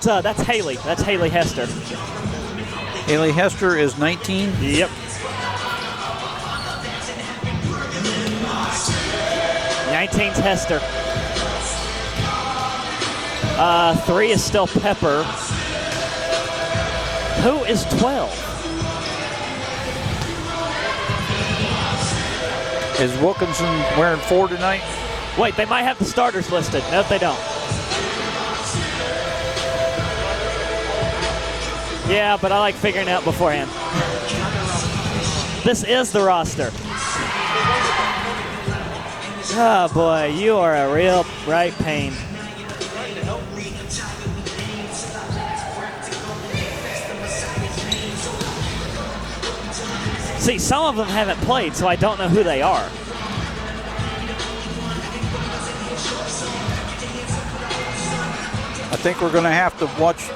That's Haley. That's Haley Hester. Haley Hester is 19. Yep. 19's Hester. 3 is still Pepper. Who is 12? Is Wilkinson wearing 4 tonight? Wait, they might have the starters listed. No, they don't. Yeah, but I like figuring it out beforehand. This is the roster. Oh boy, you are a real bright pain. See, some of them haven't played, so I don't know who they are. I think we're going to have to watch.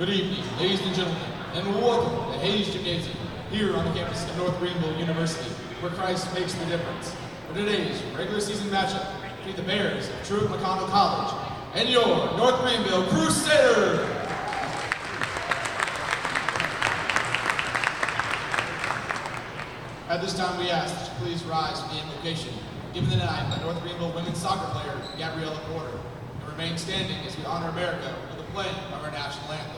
Good evening, ladies and gentlemen, and welcome to Hayes Gymnasium, here on the campus of North Greenville University, where Christ makes the difference. For today's regular season matchup between the Bears of Truett McConnell College and your North Greenville Crusaders. At this time, we ask that you please rise for the invocation given tonight by North Greenville women's soccer player Gabriella Porter, and remain standing as we honor America with the playing of our national anthem.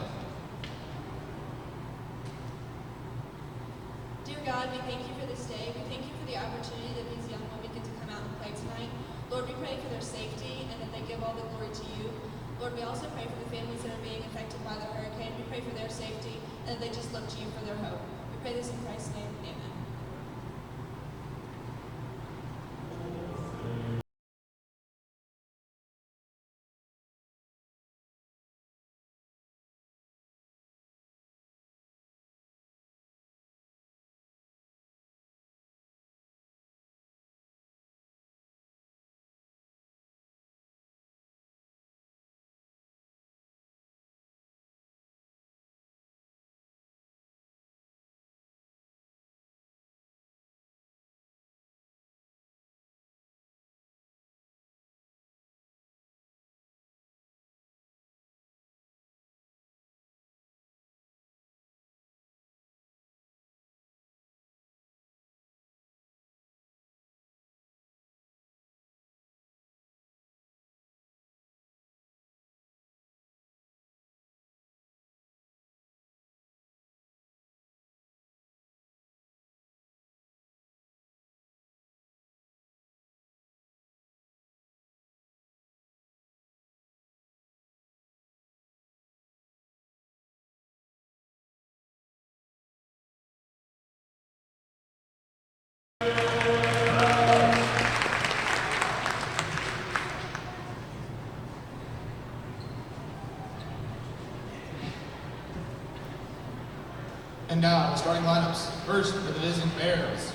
Dear God, we thank you for this day. We thank you for the opportunity that these young women get to come out and play tonight. Lord, we pray for their safety and that they give all the glory to you. Lord, we also pray for the families that are being affected by the hurricane. We pray for their safety and that they just look to you for their hope. We pray this in Christ's name. Amen. And now, the starting lineups. First, for the visiting Bears.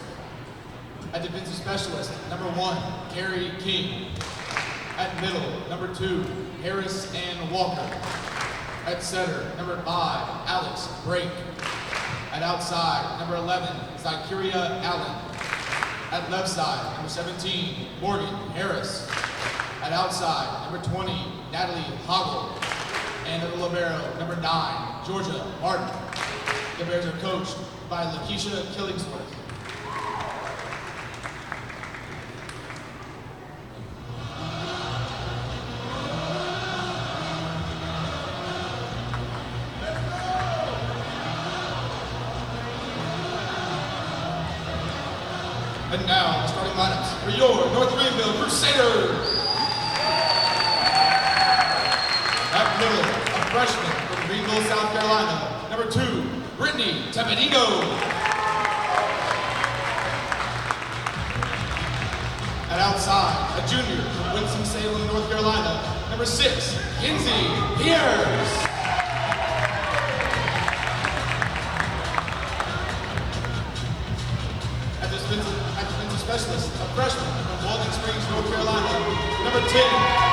At defensive specialist, number 1, Carrie King. At middle, number 2, Harris Ann Walker. At center, number 5, Alex Brake. At outside, number 11, Zykeria Allen. At left side, number 17, Morgan Harris. At outside, number 20, Natalie Hoggle. And at the libero, number 9, Georgia Martin. The Bears are coached by Lakeisha Killingsworth. And now, the starting lineups for your North Greenville Crusaders. At middle, a freshman from Greenville, South Carolina, number 2, Brittany Temenigo. At outside, a junior from Winston-Salem, North Carolina, number 6, Kinsey Pierce. At defensive specialist, a freshman from Walden Springs, North Carolina, number 10,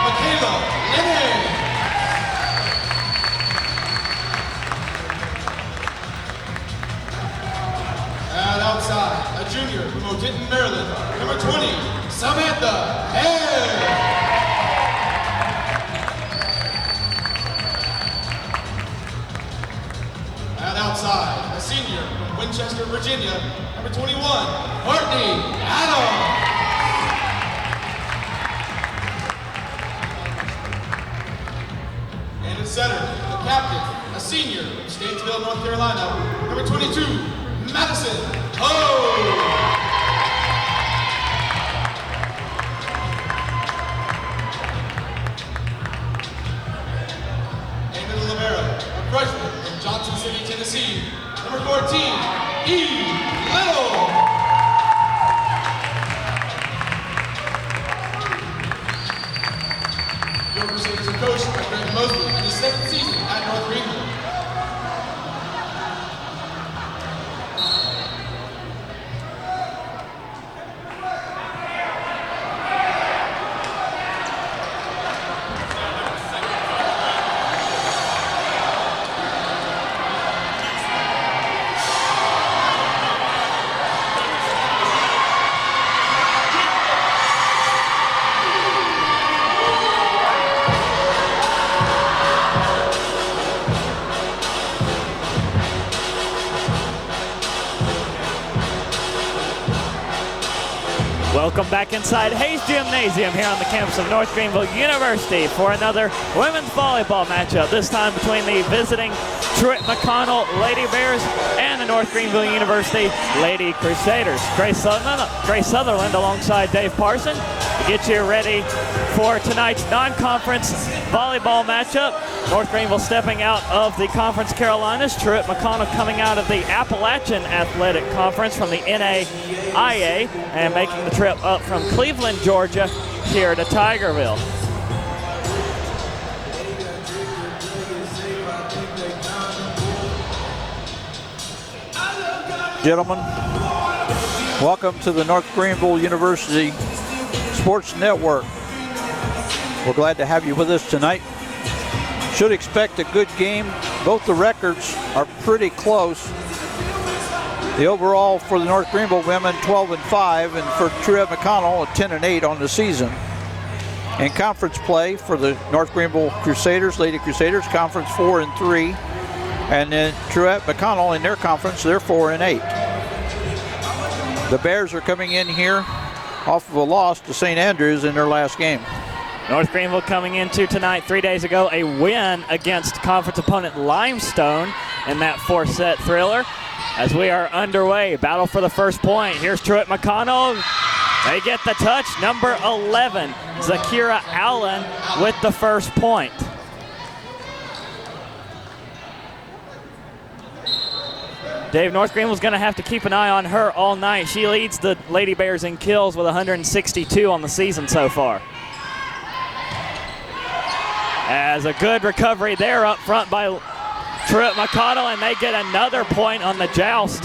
Michaela Lennon. And outside, a junior from Odenton, Maryland, number 20, Samantha Head. And outside, a senior from Winchester, Virginia, number 21, Courtney Adams. And at center, the captain, a senior from Statesville, North Carolina, number 22, Madison Ho! And to the libero, a freshman from Johnson City, Tennessee, number 14, E. Little! Your Crusaders are coached by Greg Mosley in his 7th season at North Greenville. Welcome back inside Hayes Gymnasium here on the campus of North Greenville University for another women's volleyball matchup, this time between the visiting Truett McConnell Lady Bears and the North Greenville University Lady Crusaders. Grace Sutherland alongside Dave Parson to get you ready for tonight's non-conference volleyball matchup. North Greenville stepping out of the Conference Carolinas. Truett McConnell coming out of the Appalachian Athletic Conference from the NAIA and making the trip up from Cleveland, Georgia, here to Tigerville. Gentlemen, welcome to the North Greenville University Sports Network. We're glad to have you with us tonight. Should expect a good game. Both the records are pretty close. The overall for the North Greenville women, 12-5, and for Truett McConnell, 10-8 on the season. In conference play for the North Greenville Crusaders, Lady Crusaders, conference 4-3, and then Truett McConnell in their conference, they're 4-8. The Bears are coming in here off of a loss to St. Andrews in their last game. North Greenville coming into tonight 3 days ago, a win against conference opponent Limestone in that 4-set thriller. As we are underway, battle for the first point. Here's Truett McConnell. They get the touch. Number 11, Zakira Allen with the first point. Dave, North Greenville's going to have to keep an eye on her all night. She leads the Lady Bears in kills with 162 on the season so far. As a good recovery there up front by Truett McConnell, and they get another point on the joust.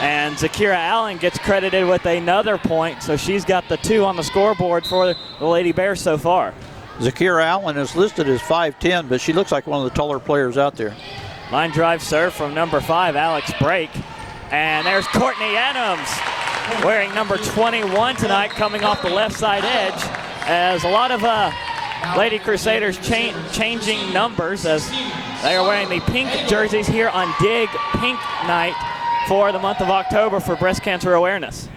And Zakira Allen gets credited with another point, so she's got the 2 on the scoreboard for the Lady Bears so far. Zakira Allen is listed as 5'10", but she looks like one of the taller players out there. Line drive serve from number 5, Alex Brake. And there's Courtney Adams wearing number 21 tonight, coming off the left side edge, as a lot of Lady Crusaders changing numbers as they are wearing the pink jerseys here on Dig Pink Night for the month of October for breast cancer awareness.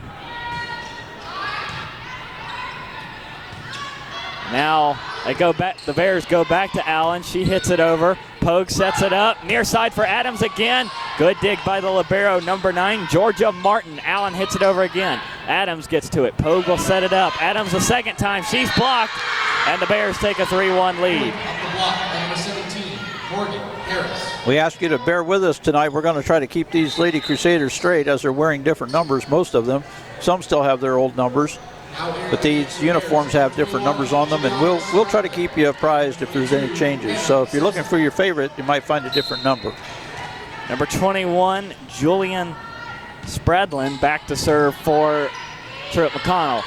Now they go back, the Bears go back to Allen. She hits it over. Pogue sets it up. Near side for Adams again. Good dig by the libero, number 9, Georgia Martin. Allen hits it over again. Adams gets to it. Pogue will set it up. Adams the second time. She's blocked. And the Bears take a 3-1 lead. We ask you to bear with us tonight. We're going to try to keep these Lady Crusaders straight as they're wearing different numbers, most of them. Some still have their old numbers, but these uniforms have different numbers on them, and we'll try to keep you apprised if there's any changes. So if you're looking for your favorite, you might find a different number. Number 21, Julian Spradlin, back to serve for Truett McConnell.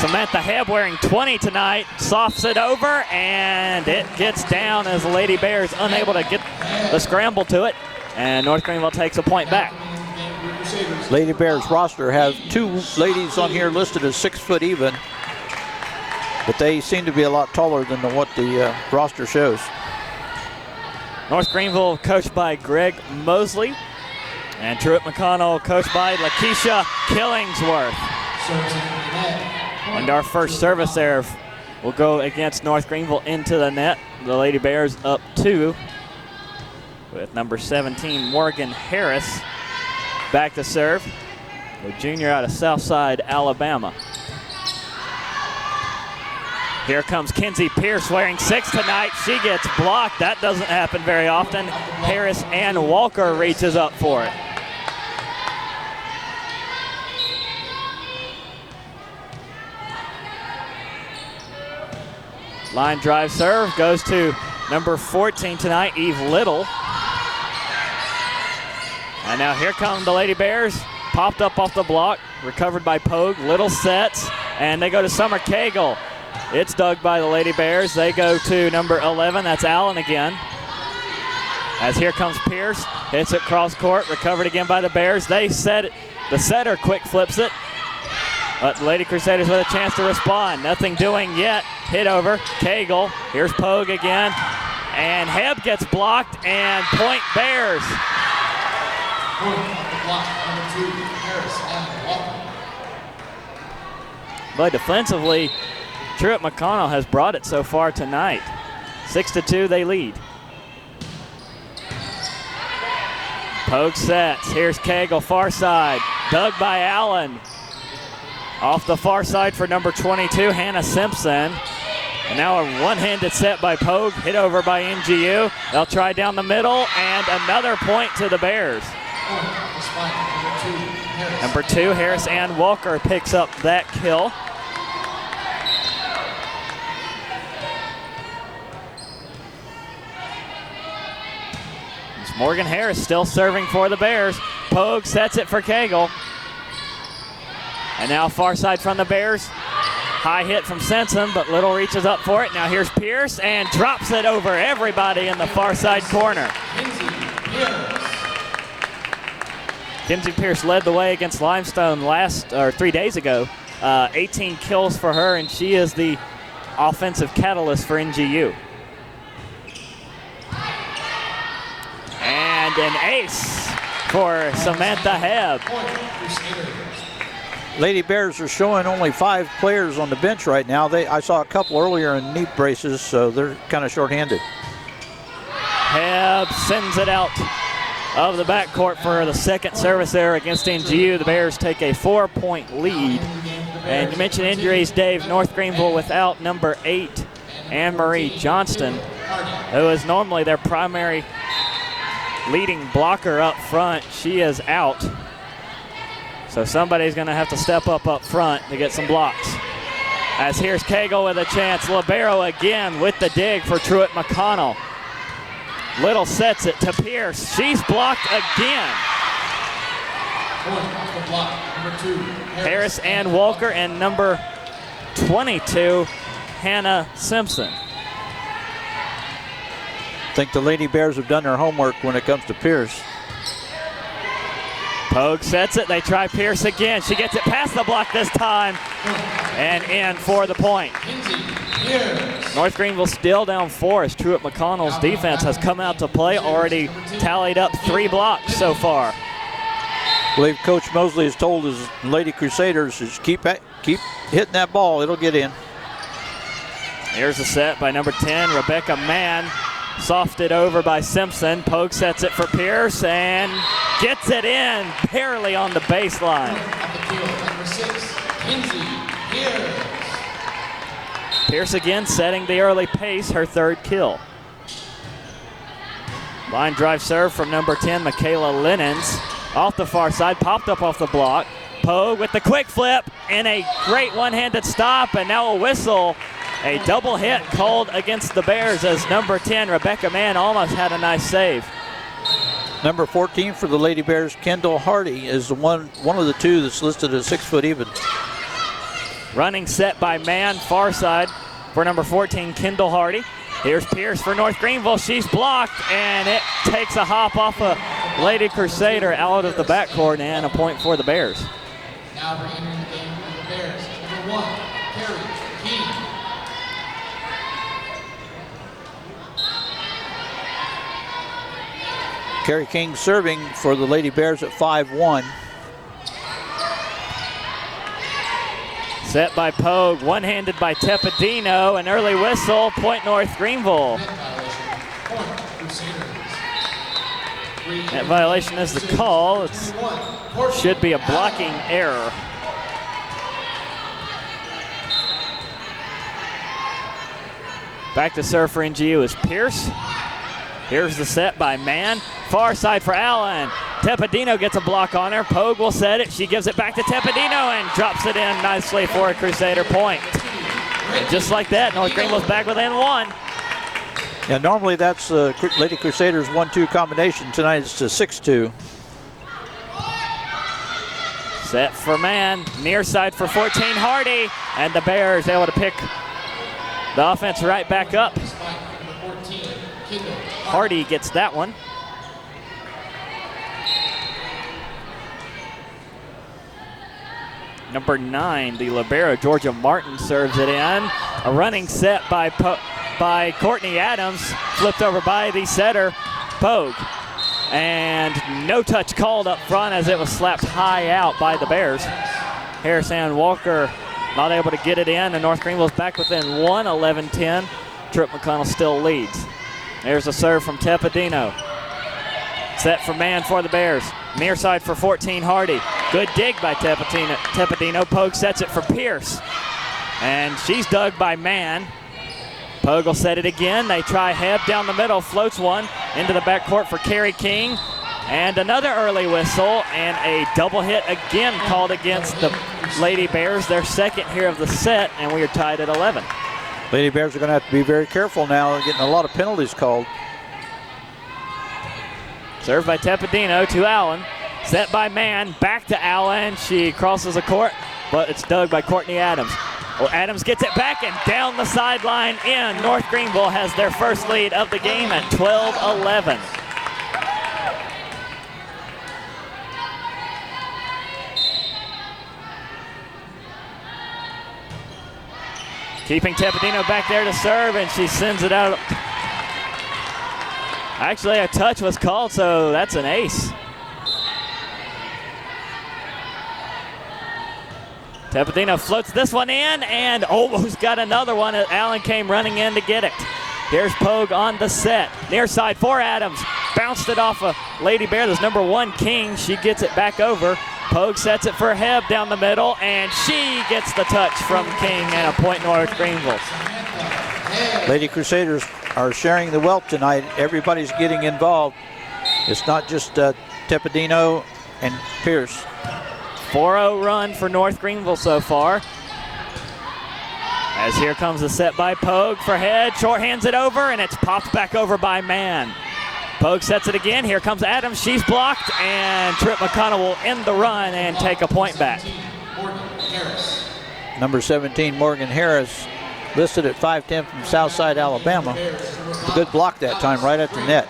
Samantha Hebb wearing 20 tonight, softs it over, and it gets down as the Lady Bears unable to get the scramble to it, and North Greenville takes a point back. Lady Bears roster has 2 ladies on here listed as 6 foot even, but they seem to be a lot taller than what the roster shows. North Greenville coached by Greg Mosley, and Truett McConnell coached by Lakeisha Killingsworth. And our first service there will go against North Greenville into the net. The Lady Bears up 2 with number 17, Morgan Harris, back to serve. The junior out of Southside, Alabama. Here comes Kenzie Pierce wearing 6 tonight. She gets blocked. That doesn't happen very often. Harris and Walker reaches up for it. Line drive serve goes to number 14 tonight, Eve Little. And now here come the Lady Bears. Popped up off the block, recovered by Pogue. Little sets, and they go to Summer Cagle. It's dug by the Lady Bears. They go to number 11, that's Allen again. As here comes Pierce, hits it cross court, recovered again by the Bears. They set it, the setter quick flips it. But the Lady Crusaders with a chance to respond. Nothing doing yet. Hit over. Cagle. Here's Pogue again. And Hebb gets blocked, and point Bears. but defensively, Truett McConnell has brought it so far tonight. 6-2, they lead. Pogue sets. Here's Cagle, far side. Dug by Allen. Off the far side for number 22, Hannah Simpson. And now a one-handed set by Pogue, hit over by NGU. They'll try down the middle, and another point to the Bears. Number 2, Harris Ann Walker picks up that kill. It's Morgan Harris still serving for the Bears. Pogue sets it for Cagle. And now far side from the Bears. High hit from Simpson, but Little reaches up for it. Now here's Pierce and drops it over everybody in the far side corner. Kinsey Pierce led the way against Limestone 3 days ago. 18 kills for her, and she is the offensive catalyst for NGU. And an ace for Samantha Hebb. Lady Bears are showing only 5 players on the bench right now. I saw a couple earlier in knee braces, so they're kind of shorthanded. Hebb sends it out of the backcourt for the second service there against NGU. The Bears take a 4-point lead. And you mentioned injuries, Dave. North Greenville without number 8, Anne-Marie Johnston, who is normally their primary leading blocker up front. She is out. So somebody's going to have to step up front to get some blocks. As here's Cagle with a chance. Libero again with the dig for Truett McConnell. Little sets it to Pierce. She's blocked again. Harris Ann Walker and number 22, Hannah Simpson. I think the Lady Bears have done their homework when it comes to Pierce. Pogue sets it. They try Pierce again. She gets it past the block this time and in for the point. North Greenville still down 4 as Truett McConnell's defense has come out to play. Already tallied up 3 blocks so far. I believe Coach Mosley has told his Lady Crusaders is keep hitting that ball. It'll get in. Here's a set by number 10, Rebecca Mann. Softed over by Simpson. Pogue sets it for Pierce and gets it in, barely on the baseline. Number 6, Kinsey Pierce. Pierce again setting the early pace, her 3rd kill. Line drive serve from number 10, Michaela Linens. Off the far side, popped up off the block. Pogue with the quick flip and a great one-handed stop, and now a whistle. A double hit called against the Bears as number 10, Rebecca Mann, almost had a nice save. Number 14 for the Lady Bears, Kendall Hardy, is the one of the 2 that's listed as 6 foot even. Running set by Mann, far side for number 14, Kendall Hardy. Here's Pierce for North Greenville. She's blocked, and it takes a hop off a Lady Crusader out of the backcourt, and a point for the Bears. Now we're entering the game for the Bears. Number 1, Carrie King. Carrie King serving for the Lady Bears at 5-1. Set by Pogue, one-handed by Tepedino, an early whistle, point North Greenville. That violation is the call. It should be a blocking error. Back to serve for NGU is Pierce. Here's the set by Mann. Far side for Allen. Tepedino gets a block on her. Pogue will set it. She gives it back to Tepedino and drops it in nicely for a Crusader point. And just like that, North Greenville's back within 1. Yeah, normally that's Lady Crusaders 1-2 combination. Tonight it's a 6-2. Set for Mann. Near side for 14, Hardy. And the Bears able to pick the offense right back up. Hardy gets that one. Number 9, the libero, Georgia Martin, serves it in. A running set by Courtney Adams, flipped over by the setter, Pogue. And no touch called up front as it was slapped high out by the Bears. Harris Ann Walker not able to get it in, and North Greenville's back within 1, 11-10. Truett McConnell still leads. There's a serve from Tepedino. Set for man for the Bears. Near side for 14, Hardy. Good dig by Tepedino. Pogue sets it for Pierce. And she's dug by man. Pogue will set it again. They try Hebb down the middle, floats one into the backcourt for Carrie King. And another early whistle, and a double hit again called against the Lady Bears, their second here of the set, and we are tied at 11. Lady Bears are going to have to be very careful now. They're getting a lot of penalties called. Served by Tepedino to Allen. Set by man, back to Allen. She crosses the court, but it's dug by Courtney Adams. Well, Adams gets it back and down the sideline in. North Greenville has their first lead of the game at 12-11. Keeping Tepedino back there to serve, and she sends it out. Actually, a touch was called, so that's an ace. Tepedino floats this one in and almost got another one as Allen came running in to get it. Here's Pogue on the set. Near side for Adams. Bounced it off a Lady Bear. There's number 1, King. She gets it back over. Pogue sets it for Hebb down the middle, and she gets the touch from King, and a point North Greenville. Lady Crusaders are sharing the wealth tonight. Everybody's getting involved. It's not just Tepedino and Pierce. 4-0 run for North Greenville so far. As here comes the set by Pogue for Head. Short hands it over, and it's popped back over by man. Pogue sets it again. Here comes Adams. She's blocked, and Truett McConnell will end the run and take a point back. Number 17, Morgan Harris, listed at 5'10" from Southside, Alabama. Good block that time, right at the net.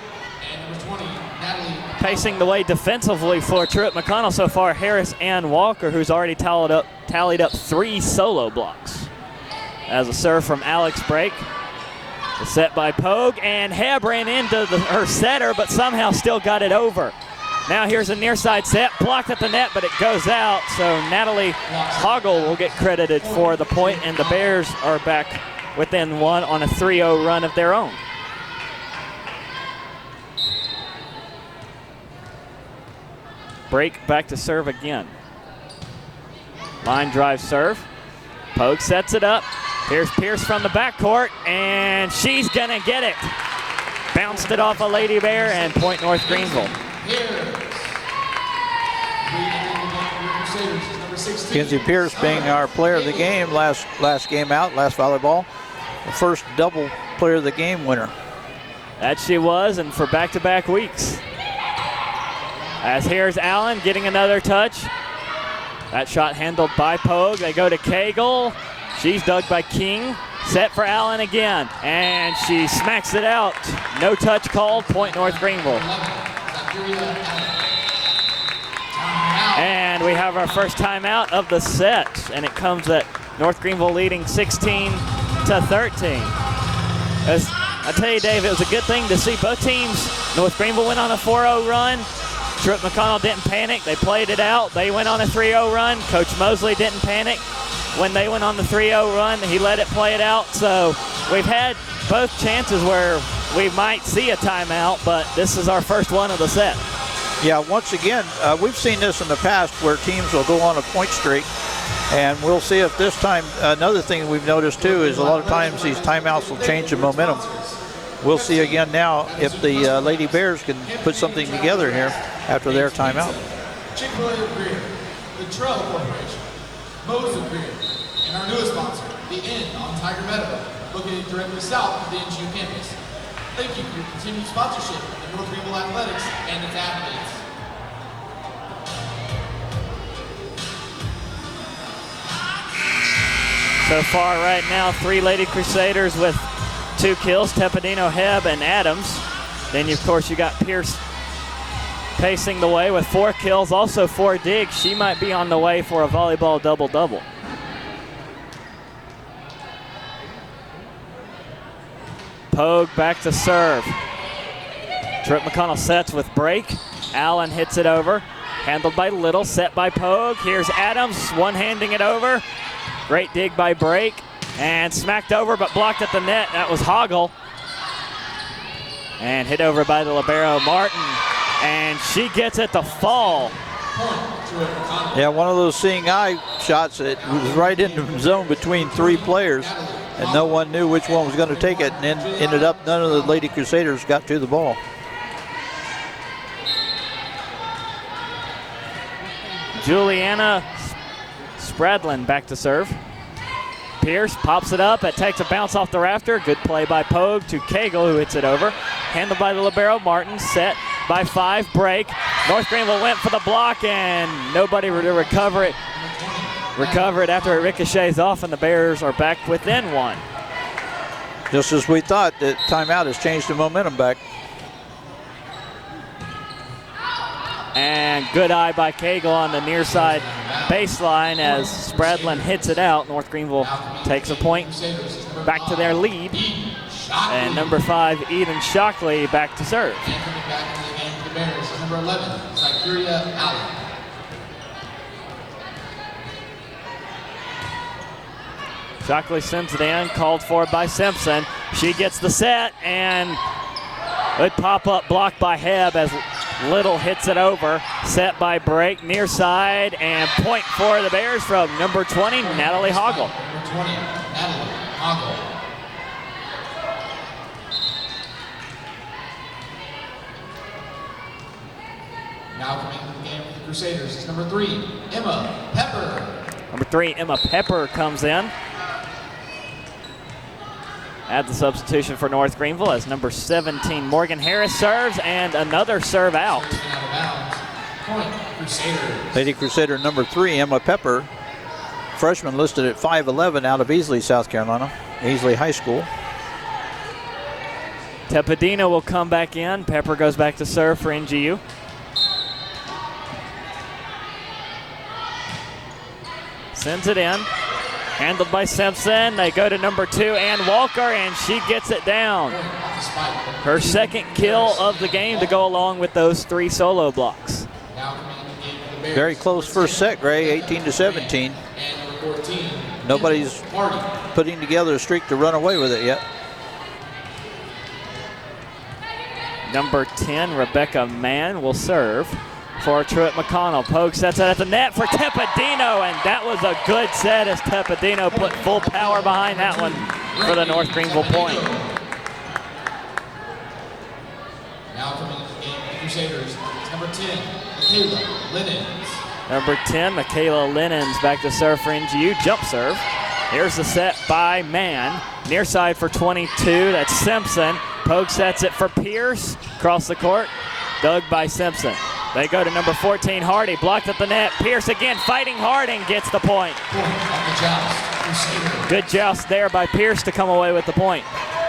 Pacing the way defensively for Truett McConnell so far, Harris and Walker, who's already tallied up 3 solo blocks. As a serve from Alex Brake. The set by Pogue, and Hebb ran into her setter, but somehow still got it over. Now here's a near side set, blocked at the net, but it goes out, so Natalie Hoggle will get credited for the point, and the Bears are back within 1 on a 3-0 run of their own. Break back to serve again. Line drive serve. Pogue sets it up. Here's Pierce from the backcourt, and she's gonna get it. Bounced it off a Lady Bear, and point North Greenville. Kenzie Pierce being our player of the game last game out, last volleyball. The first double player of the game winner. That she was, and for back-to-back weeks. As here's Allen getting another touch. That shot handled by Pogue. They go to Cagle. She's dug by King. Set for Allen again, and she smacks it out. No touch called, point North Greenville. And we have our first timeout of the set, and it comes at North Greenville leading 16-13. As I tell you, Dave, it was a good thing to see both teams. North Greenville went on a 4-0 run. Truett McConnell didn't panic. They played it out. They went on a 3-0 run. Coach Mosley didn't panic. When they went on the 3-0 run, he let it play it out. So we've had both chances where we might see a timeout, but this is our first one of the set. Yeah, once again, we've seen this in the past where teams will go on a point streak, and we'll see if this time, another thing we've noticed too is a lot of times these timeouts will change the momentum. We'll see again now if the Lady Bears can put something together here after their timeout. Chick-fil-A of Greer, the Trail Corporation, Moe's of Greer, and our newest sponsor, the Inn on Tiger Meadow, located directly south of the NGU campus. Thank you for your continued sponsorship of North Greenville Athletics and its athletes. So far right now, 3 Lady Crusaders with 2 kills, Tepedino, Hebb, and Adams. Then, of course, you got Pierce pacing the way with 4 kills, also 4 digs. She might be on the way for a volleyball double-double. Pogue back to serve. Truett McConnell sets with break. Allen hits it over. Handled by Little, set by Pogue. Here's Adams, one-handing it over. Great dig by Brake. And smacked over, but blocked at the net. That was Hoggle. And hit over by the libero, Martin. And she gets it to fall. Yeah, one of those seeing eye shots. It was right in the zone between 3 players, and no one knew which one was going to take it, and then ended up none of the Lady Crusaders got to the ball. Juliana Spradlin back to serve. Pierce pops it up. It takes a bounce off the rafter. Good play by Pogue to Cagle, who hits it over. Handled by the libero, Martin. Set by 5, break. North Greenville went for the block, and nobody to recover it. Recover it after it ricochets off, and the Bears are back within 1. Just as we thought, the timeout has changed the momentum back. And good eye by Cagle on the near side baseline as Spradlin hits it out. North Greenville takes a point back to their lead. And number 5, Eden Shockley back to serve. And coming back into the game for the Bears is number 11, Zykuria Allen. Shockley sends it in, called for by Simpson. She gets the set, and good pop-up blocked by Hebb as Little hits it over. Set by Brake, near side, and point for the Bears from number 20, Natalie Hoggle. Number 20, Natalie Hoggle. Now coming into the game for the Crusaders is number 3, Emma Pepper. Number 3, Emma Pepper comes in. Add the substitution for North Greenville as number 17, Morgan Harris serves, and another serve out. Point, Crusaders. Lady Crusader number 3, Emma Pepper, freshman listed at 5'11", out of Easley, South Carolina, Easley High School. Tepedino will come back in. Pepper goes back to serve for NGU. Sends it in. Handled by Simpson. They go to number 2, Ann Walker, and she gets it down. Her second kill of the game to go along with those 3 solo blocks. Very close first set, Gray, 18-17. Nobody's putting together a streak to run away with it yet. Number 10, Rebecca Mann will serve for Truett McConnell. Pogue sets it at the net for Tepedino, and that was a good set as Tepedino put full power behind that one for the North Greenville point. Now coming into the game for the Crusaders is number 10, Michaela Linens. Number 10, Michaela Linens back to serve for NGU. Jump serve. Here's the set by Mann. Near side for 22, that's Simpson. Pogue sets it for Pierce. Across the court, dug by Simpson. They go to number 14, Hardy, blocked at the net. Pierce again fighting hard and gets the point. Good joust there by Pierce to come away with the point.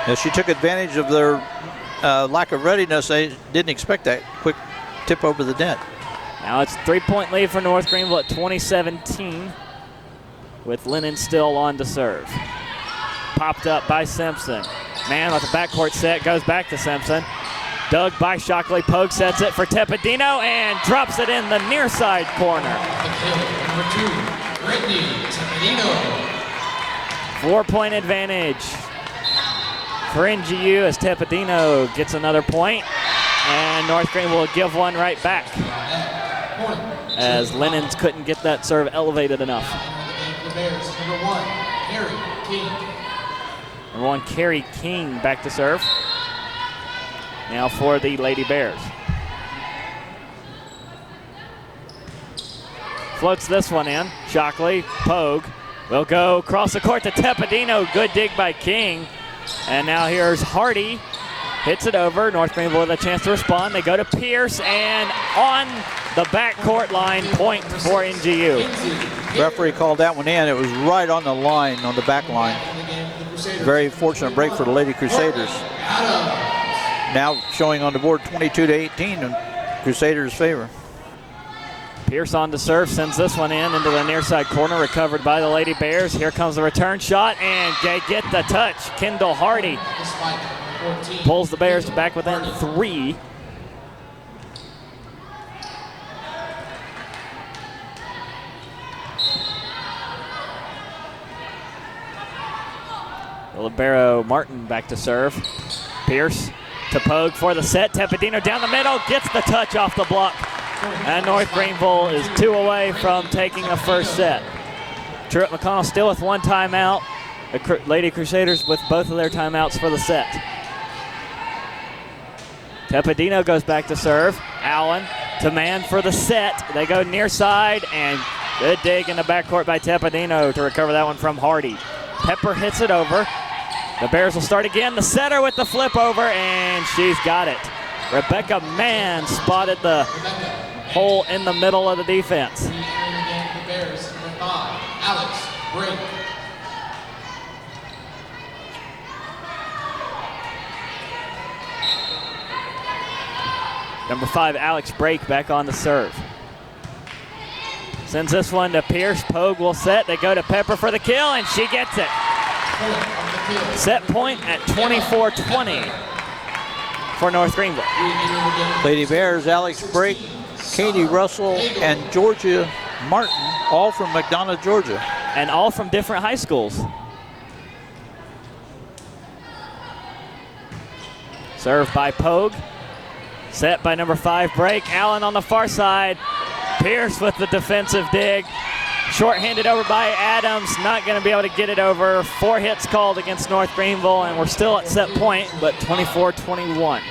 Yeah, she took advantage of their lack of readiness. They didn't expect that quick tip over the net. Now it's a 3-point lead for North Greenville at 20-17 with Lennon still on to serve. Popped up by Simpson. Man with the backcourt set, goes back to Simpson. Dug by Shockley. Pogue sets it for Tepedino and drops it in the near side corner. Number 2, Brittany Tepedino. 4-point advantage for NGU as Tepedino gets another point, and North Greenville will give one right back as Lennons couldn't get that serve elevated enough. Number 1, Carrie King. Number 1, Carrie King back to serve. Now for the Lady Bears. Floats this one in. Shockley, Pogue will go across the court to Tepedino. Good dig by King. And now here's Hardy. Hits it over. North Greenville with a chance to respond. They go to Pierce, and on the backcourt line, point for NGU. Referee called that one in. It was right on the line, on the back line. Very fortunate break for the Lady Crusaders. Now showing on the board 22-18 in Crusaders' favor. Pierce on to serve, sends this one in into the near side corner, recovered by the Lady Bears. Here comes the return shot, and they get the touch. Kendall Hardy pulls the Bears back within 3. libero Martin back to serve. Pierce to Pogue for the set. Tepedino down the middle, gets the touch off the block. And North Greenville is 2 away from taking the first set. Truett McConnell still with 1 timeout. The Lady Crusaders with both of their timeouts for the set. Tepedino goes back to serve. Allen to man for the set. They go near side, and good dig in the backcourt by Tepedino to recover that one from Hardy. Pepper hits it over. The Bears will start again. The setter with the flip over, and she's got it. Rebecca Mann spotted the hole in the middle of the defense. The Bears, number 5, Alex Brink. Number 5, Alex Brake back on the serve. Sends this one to Pierce. Pogue will set. They go to Pepper for the kill, and she gets it. Set point at 24-20 for North Greenville. Lady Bears, Alex Brake, Katie Russell, and Georgia Martin, all from McDonough, Georgia. And all from different high schools. Served by Pogue. Set by number 5, Brake. Allen on the far side. Pierce with the defensive dig. Short-handed over by Adams. Not going to be able to get it over. 4 hits called against North Greenville, and we're still at set point, but 24-21.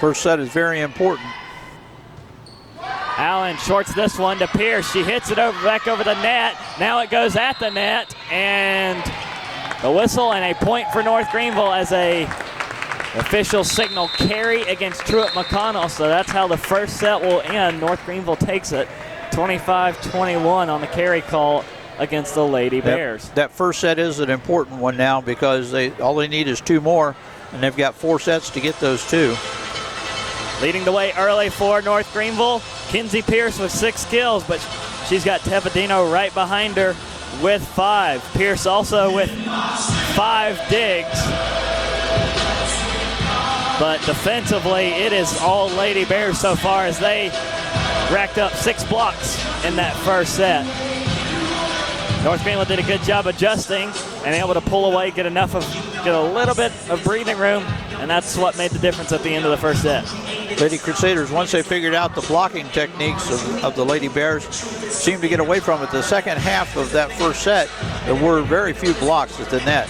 First set is very important. Allen shorts this one to Pierce. She hits it over back over the net. Now it goes at the net, and the whistle and a point for North Greenville as a official signal carry against Truett McConnell. So that's how the first set will end. North Greenville takes it 25-21 on the carry call against the Lady Bears. That first set is an important one now because all they need is 2 more, and they've got 4 sets to get those 2. Leading the way early for North Greenville, Kinsey Pierce with 6 kills, but she's got Tepedino right behind her with 5. Pierce also with 5 digs. But defensively, it is all Lady Bears so far as they racked up 6 blocks in that first set. North Greenville did a good job adjusting and able to pull away, get a little bit of breathing room, and that's what made the difference at the end of the first set. Lady Crusaders, once they figured out the blocking techniques of the Lady Bears, seemed to get away from it. The second half of that first set, there were very few blocks at the net.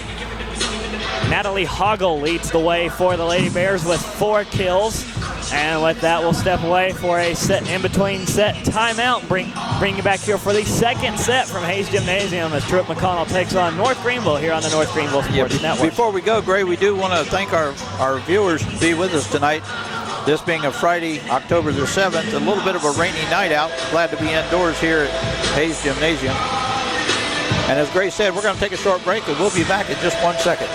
Natalie Hoggle leads the way for the Lady Bears with 4 kills. And with that, we'll step away for a set in-between set timeout and bring you back here for the second set from Hayes Gymnasium as Truett McConnell takes on North Greenville here on the North Greenville Sports Network. Before we go, Gray, we do want to thank our viewers to be with us tonight. This being a Friday, October the 7th, a little bit of a rainy night out. Glad to be indoors here at Hayes Gymnasium. And as Gray said, we're going to take a short break, and we'll be back in just 1 second.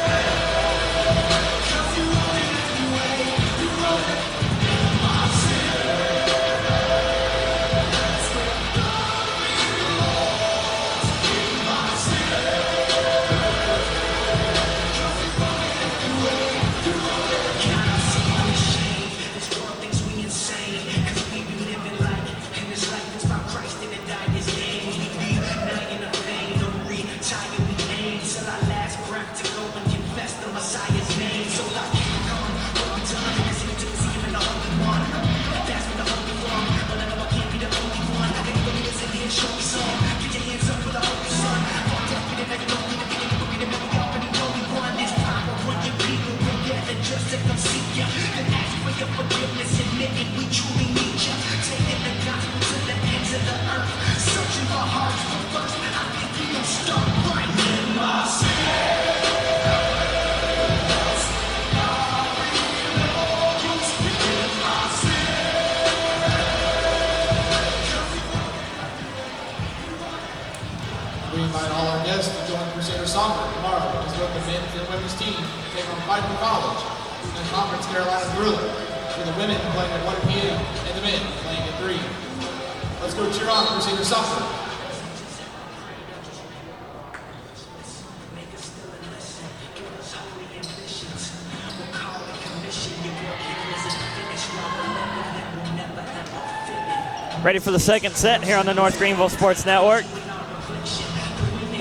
We invite all our guests to join Crusader Soccer tomorrow as both the men's and women's team take on Tigerville College in the Conference Carolina Thriller, with the women playing at 1 p.m. and the men playing at 3. Let's go cheer on Crusader Soccer. Ready for the second set here on the North Greenville Sports Network.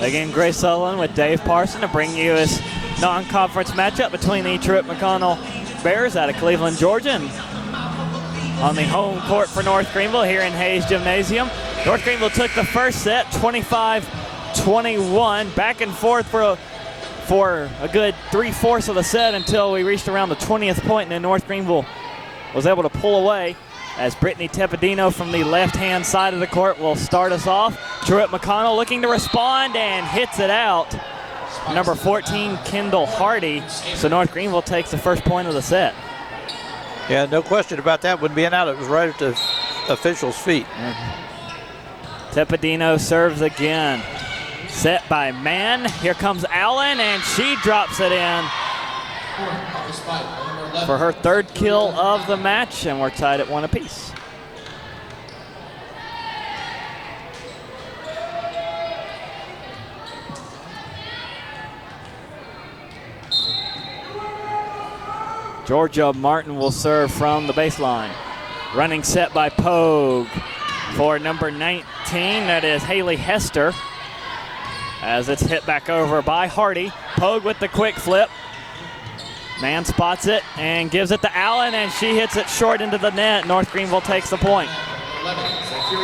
Again, Grace Sullivan with Dave Parson to bring you this non-conference matchup between the Truett McConnell Bears out of Cleveland, Georgia, and on the home court for North Greenville here in Hayes Gymnasium. North Greenville took the first set, 25-21, back and forth for a good 3/4 of the set until we reached around the 20th point, and then North Greenville was able to pull away as Brittany Tepedino from the left-hand side of the court will start us off. Truett McConnell looking to respond and hits it out. Number 14, Kendall Hardy. So North Greenville takes the first point of the set. Yeah, no question about that one being out. It was right at the official's feet. Tepedino serves again. Set by Mann. Here comes Allen, and she drops it in for her third kill of the match, and we're tied at 1 apiece. Georgia Martin will serve from the baseline. Running set by Pogue for number 19. That is Haley Hester. As it's hit back over by Hardy. Pogue with the quick flip. Man spots it and gives it to Allen, and she hits it short into the net. North Greenville takes the point.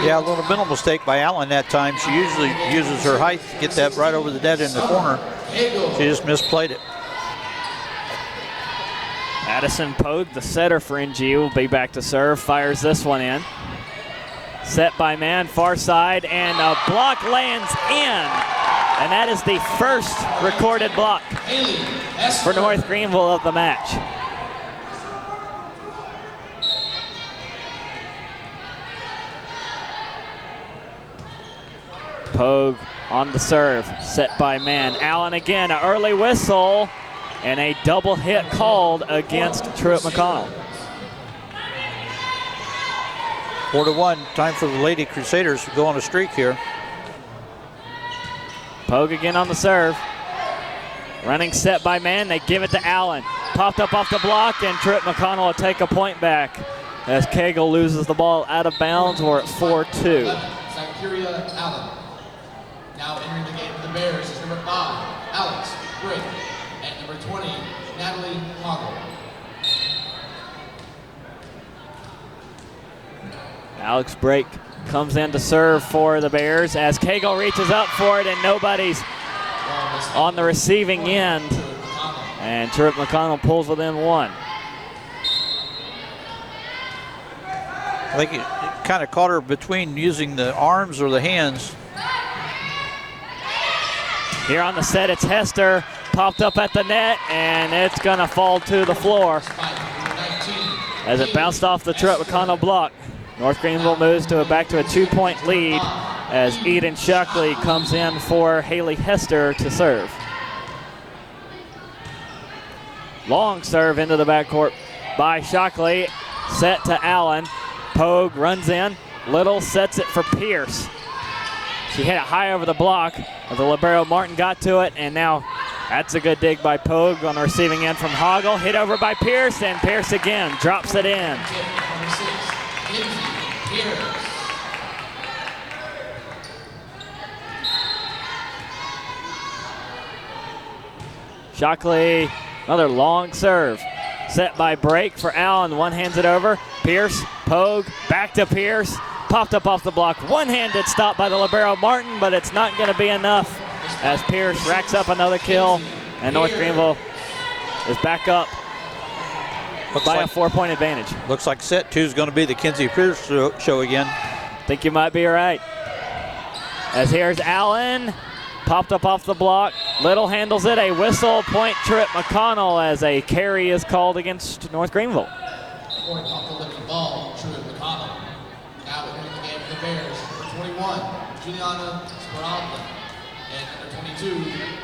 Yeah, a little mental mistake by Allen that time. She usually uses her height to get that right over the net in the corner. She just misplayed it. Addison Pogue, the setter for NGU, will be back to serve. Fires this one in. Set by Man, far side, and a block lands in. And that is the first recorded block for North Greenville of the match. Pogue on the serve, set by Man. Allen again, an early whistle, and a double hit called against Truett McConnell. 4-1, time for the Lady Crusaders to go on a streak here. Pogue again on the serve. Running set by Man, they give it to Allen. Popped up off the block, and Truett McConnell will take a point back as Cagle loses the ball out of bounds. We're at 4-2. Zakiria Allen. Now entering the game for the Bears is number 5, Alex Brick, and number 20, Natalie Hoggle. Alex Brake comes in to serve for the Bears as Cagle reaches up for it, and nobody's on the receiving end. And Truett McConnell pulls within 1. I think it kind of caught her between using the arms or the hands. Here on the set, it's Hester. Popped up at the net, and it's going to fall to the floor as it bounced off the Truett McConnell block. North Greenville moves back to a 2-point lead as Eden Shockley comes in for Haley Hester to serve. Long serve into the backcourt by Shockley. Set to Allen. Pogue runs in. Little sets it for Pierce. She hit it high over the block. The libero Martin got to it, and now that's a good dig by Pogue on the receiving end from Hoggle. Hit over by Pierce, and Pierce again drops it in. Shockley, another long serve. Set by Brake for Allen. One hands it over. Pierce, Pogue, back to Pierce. Popped up off the block. One-handed stop by the libero Martin, but it's not going to be enough as Pierce racks up another kill, and North Greenville is back up by a 4-point advantage. Looks like set 2 is going to be the Kinsey Pierce show again. Think you might be right. As here's Allen, popped up off the block. Little handles it, a whistle, point Truett McConnell as a carry is called against North Greenville. Point off the living ball, Truett McConnell. Now entering the game for the Bears, number 21, Juliana Sparalda, and number 22,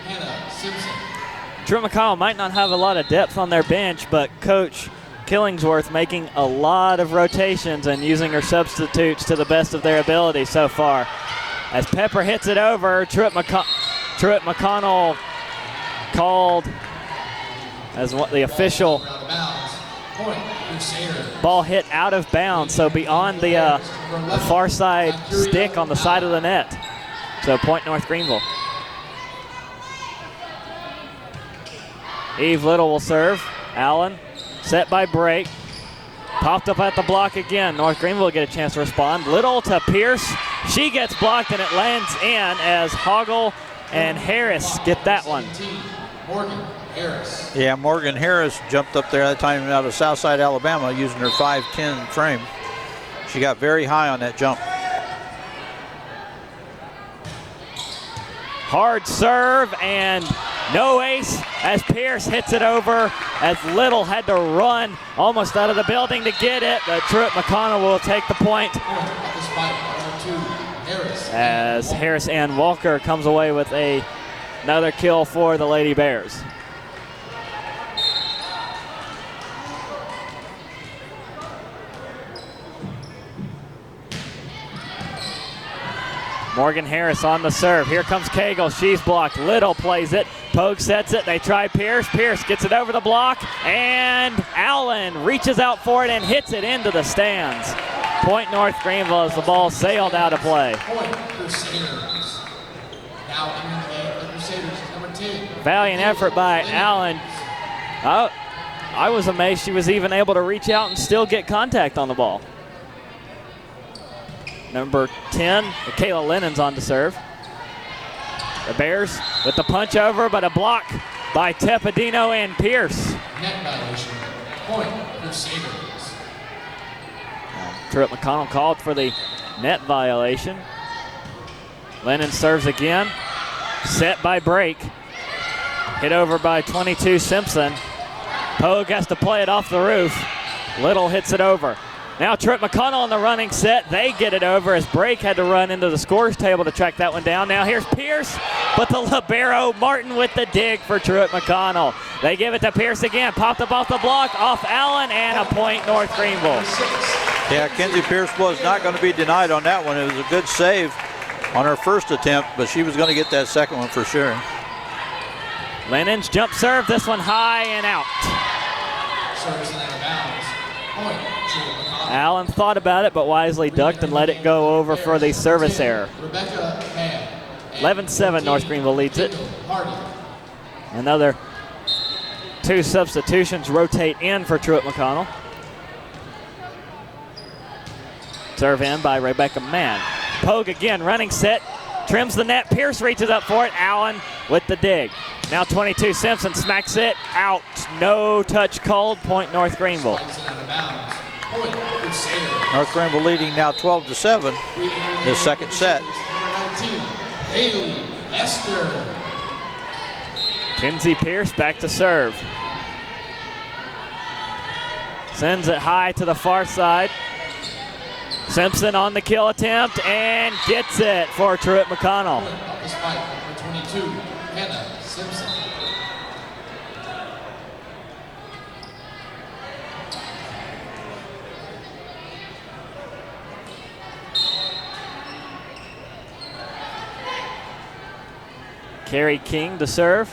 Hannah Simpson. Truett McConnell might not have a lot of depth on their bench, but Coach Killingsworth making a lot of rotations and using her substitutes to the best of their ability so far. As Pepper hits it over, Truett McConnell called as what the official ball hit out of bounds, so beyond the far side stick on the side of the net. So point North Greenville. Eve Little will serve. Allen, set by break. Popped up at the block again. North Greenville will get a chance to respond. Little to Pierce. She gets blocked and it lands in as Hoggle and Harris get that one. Morgan Harris. Yeah, Morgan Harris jumped up there that time out of Southside, Alabama, using her 5'10" frame. She got very high on that jump. Hard serve and no ace as Pierce hits it over as Little had to run almost out of the building to get it. But Truett McConnell will take the point as Harris Ann Walker comes away with another kill for the Lady Bears. Morgan Harris on the serve. Here comes Cagle. She's blocked. Little plays it. Pogue sets it. They try Pierce. Pierce gets it over the block. And Allen reaches out for it and hits it into the stands. Point North Greenville as the ball sailed out of play. Point Crusaders. Now in the game, the Crusaders, number 10. Valiant effort by Allen. I was amazed she was even able to reach out and still get contact on the ball. Number 10, Kayla Lennon's on to serve. The Bears with the punch over, but a block by Tepedino and Pierce. Net violation. Point Crusaders. Truett McConnell called for the net violation. Lennon serves again. Set by break. Hit over by 22 Simpson. Pogue has to play it off the roof. Little hits it over. Now Truett McConnell on the running set. They get it over as Brake had to run into the scores table to track that one down. Now here's Pierce, but the libero Martin with the dig for Truett McConnell. They give it to Pierce again. Popped up off the block, off Allen, and a point North Greenville. Yeah, Kenzie Pierce was not going to be denied on that one. It was a good save on her first attempt, but she was going to get that second one for sure. Lennon's jump serve, this one high and out. Service and out of bounds. Point Truett McConnell. Allen thought about it, but wisely ducked and let it go over for the service error. 11-7, North Greenville leads it. Another two substitutions rotate in for Truett McConnell. Serve in by Rebecca Mann. Pogue again, running set, trims the net. Pierce reaches up for it. Allen with the dig. Now 22 Simpson smacks it out. No touch called. Point North Greenville. North Greenville leading now 12-7 this second set. Haley Esther. Kenzie Pierce back to serve. Sends it high to the far side. Simpson on the kill attempt and gets it for Truett McConnell. This fight, number 22, Hannah Simpson. Carrie King to serve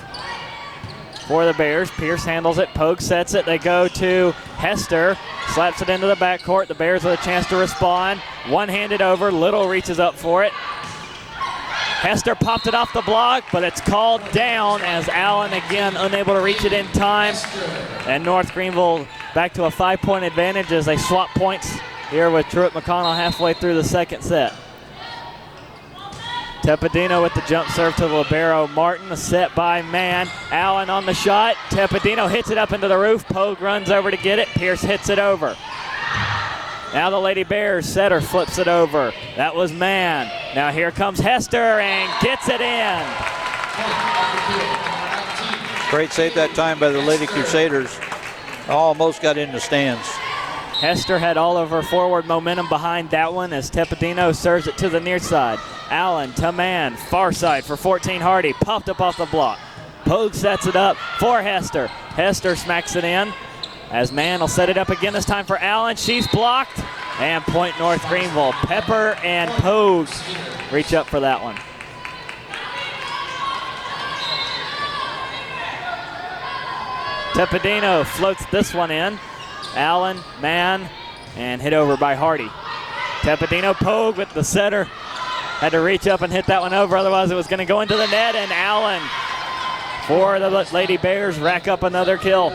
for the Bears. Pierce handles it. Pogue sets it. They go to Hester. Slaps it into the backcourt. The Bears with a chance to respond. One-handed over. Little reaches up for it. Hester popped it off the block, but it's called down as Allen again unable to reach it in time. And North Greenville back to a 5-point advantage as they swap points here with Truett McConnell halfway through the second set. Tepedino with the jump serve to the libero Martin, set by Mann. Allen on the shot. Tepedino hits it up into the roof. Pogue runs over to get it. Pierce hits it over. Now the Lady Bears setter flips it over. That was Mann. Now here comes Hester and gets it in. Great save that time by the Lady Crusaders. Almost got in the stands. Hester had all of her forward momentum behind that one as Tepedino serves it to the near side. Allen to Mann, far side for 14 Hardy, popped up off the block. Pogue sets it up for Hester. Hester smacks it in as Mann will set it up again this time for Allen. She's blocked and point North Greenville. Pepper and Pogue reach up for that one. Tepedino floats this one in. Allen, Mann, and hit over by Hardy. Tepedino, Pogue with the setter. Had to reach up and hit that one over, otherwise it was going to go into the net, and Allen for the Lady Bears, rack up another kill.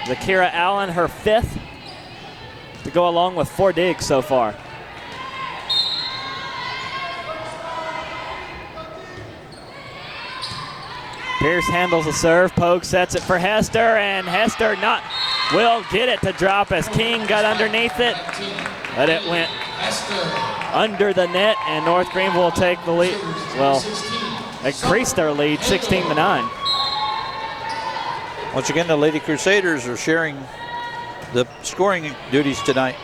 Zakira Allen, her 5th, to go along with 4 digs so far. Pierce handles the serve. Pogue sets it for Hester, and Hester will get it to drop as King got underneath it, but it went under the net, and North Greenville will take the lead. Well, increased their lead 16-9. Once again, the Lady Crusaders are sharing the scoring duties tonight.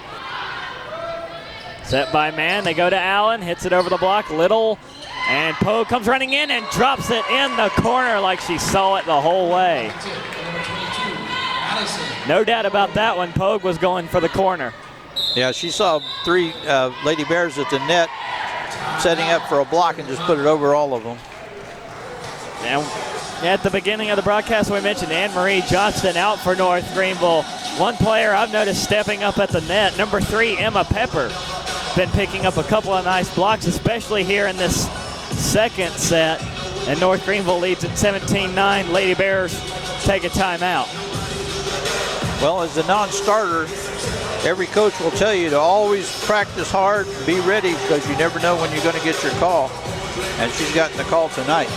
Set by man, they go to Allen, hits it over the block, Little, and Pogue comes running in and drops it in the corner like she saw it the whole way. No doubt about that one, Pogue was going for the corner. Yeah, she saw 3 Lady Bears at the net setting up for a block and just put it over all of them. And at the beginning of the broadcast, we mentioned Anne-Marie Johnston out for North Greenville. One player I've noticed stepping up at the net, number 3, Emma Pepper. Been picking up a couple of nice blocks, especially here in this second set. And North Greenville leads at 17-9. Lady Bears take a timeout. Well, as a non-starter, every coach will tell you to always practice hard, be ready, because you never know when you're going to get your call. And she's gotten the call tonight.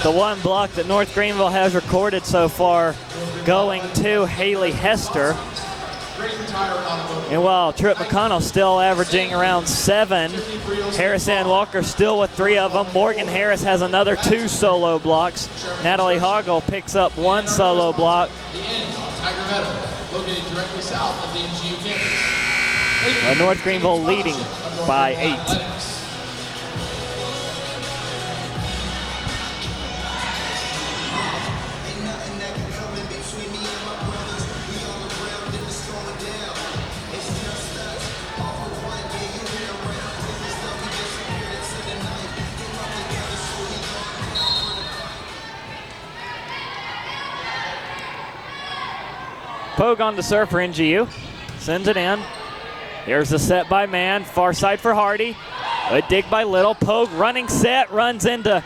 The one block that North Greenville has recorded so far going to Haley Hester. And while Truett McConnell still averaging around 7, Harris Ann Walker still with 3 of them. Morgan Harris has another 2 solo blocks. Natalie Hoggle picks up 1 solo block. Tigerville, located directly south of the NGU campus. North Greenville leading by 8. Pogue on the serve for NGU. Sends it in. Here's the set by man. Far side for Hardy. A dig by Little. Pogue running set. Runs into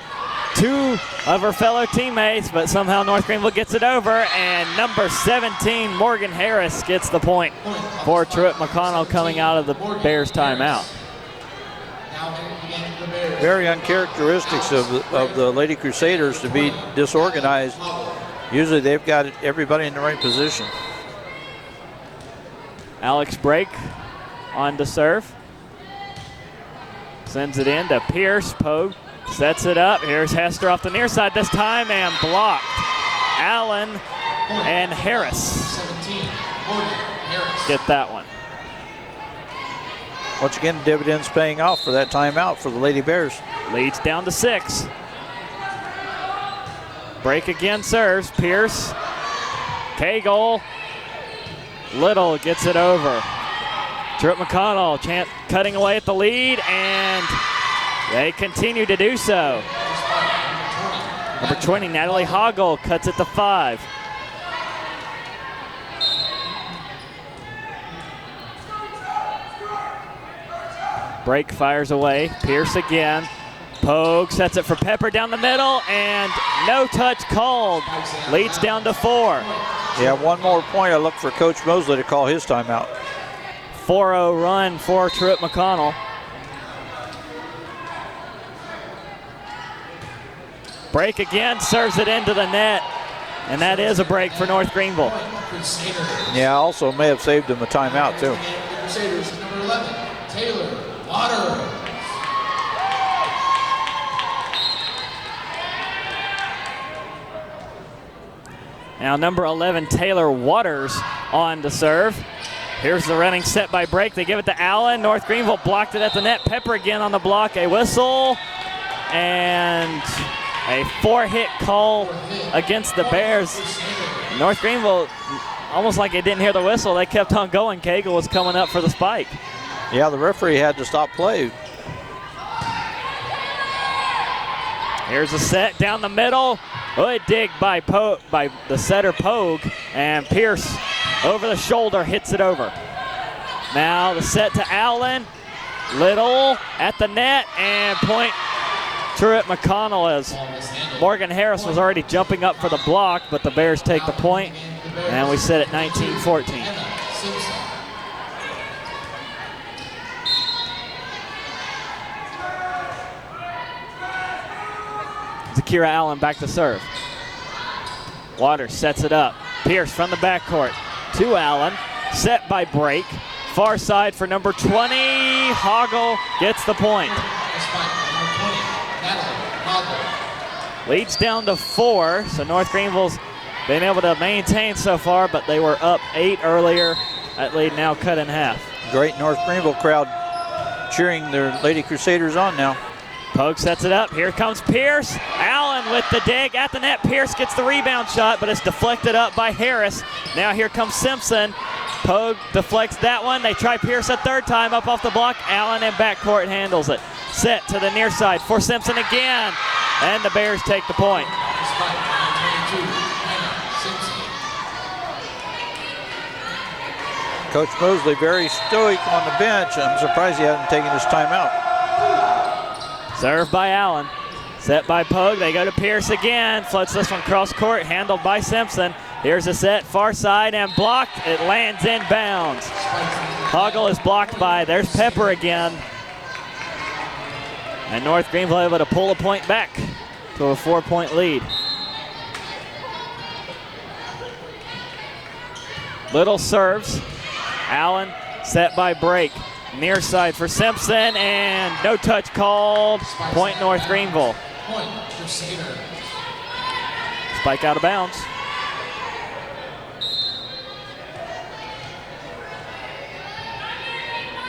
2 of her fellow teammates, but somehow North Greenville gets it over, and number 17, Morgan Harris, gets the point for Truett McConnell coming out of the Bears timeout. Very uncharacteristics of the Lady Crusaders to be disorganized. Usually they've got everybody in the right position. Alex Brake on to serve. Sends it in to Pierce. Pogue sets it up. Here's Hester off the near side this time and blocked. Allen and Harris get that one. Once again, dividends paying off for that timeout for the Lady Bears. Leads down to 6. Brake again serves. Pierce. Cagle. Little gets it over. Truett McConnell cutting away at the lead, and they continue to do so. Number 20, Natalie Hoggle, cuts it to 5. Brake fires away. Pierce again. Pogue sets it for Pepper down the middle, and no touch called. Leads down to 4. Yeah, one more point. I look for Coach Mosley to call his timeout. 4-0 run for Truett McConnell. Break again, serves it into the net, and that is a break for North Greenville. Yeah, also may have saved him a timeout too. Crusaders, number 11, Taylor Waters. Now number 11, Taylor Waters on to serve. Here's the running set by Brake. They give it to Allen. North Greenville blocked it at the net. Pepper again on the block. A whistle and a 4-hit call against the Bears. North Greenville, almost like they didn't hear the whistle. They kept on going. Cagle was coming up for the spike. Yeah, the referee had to stop play. Here's a set down the middle. Good dig by the setter Pogue, and Pierce over the shoulder hits it over. Now the set to Allen. Little at the net, and point Truett McConnell, as Morgan Harris was already jumping up for the block, but the Bears take the point, and we sit at 19-14. Zakira Allen back to serve. Waters sets it up. Pierce from the backcourt to Allen. Set by Brake. Far side for number 20. Hoggle gets the point. Leads down to 4, so North Greenville's been able to maintain so far, but they were up 8 earlier. That lead now cut in half. Great North Greenville crowd cheering their Lady Crusaders on now. Pogue sets it up. Here comes Pierce. Allen with the dig at the net. Pierce gets the rebound shot, but it's deflected up by Harris. Now here comes Simpson. Pogue deflects that one. They try Pierce a third time up off the block. Allen in backcourt handles it. Set to the near side for Simpson again. And the Bears take the point. Coach Mosley very stoic on the bench. I'm surprised he hasn't taken his timeout. Served by Allen. Set by Pogue. They go to Pierce again. Floats this one cross court. Handled by Simpson. Here's a set far side and blocked. It lands in bounds. Hoggle is blocked by. There's Pepper again. And North Greenville able to pull a point back to a 4-point lead. Little serves. Allen set by Brake. Near side for Simpson, and no touch called. Point North Greenville. Point Crusaders. Spike out of bounds.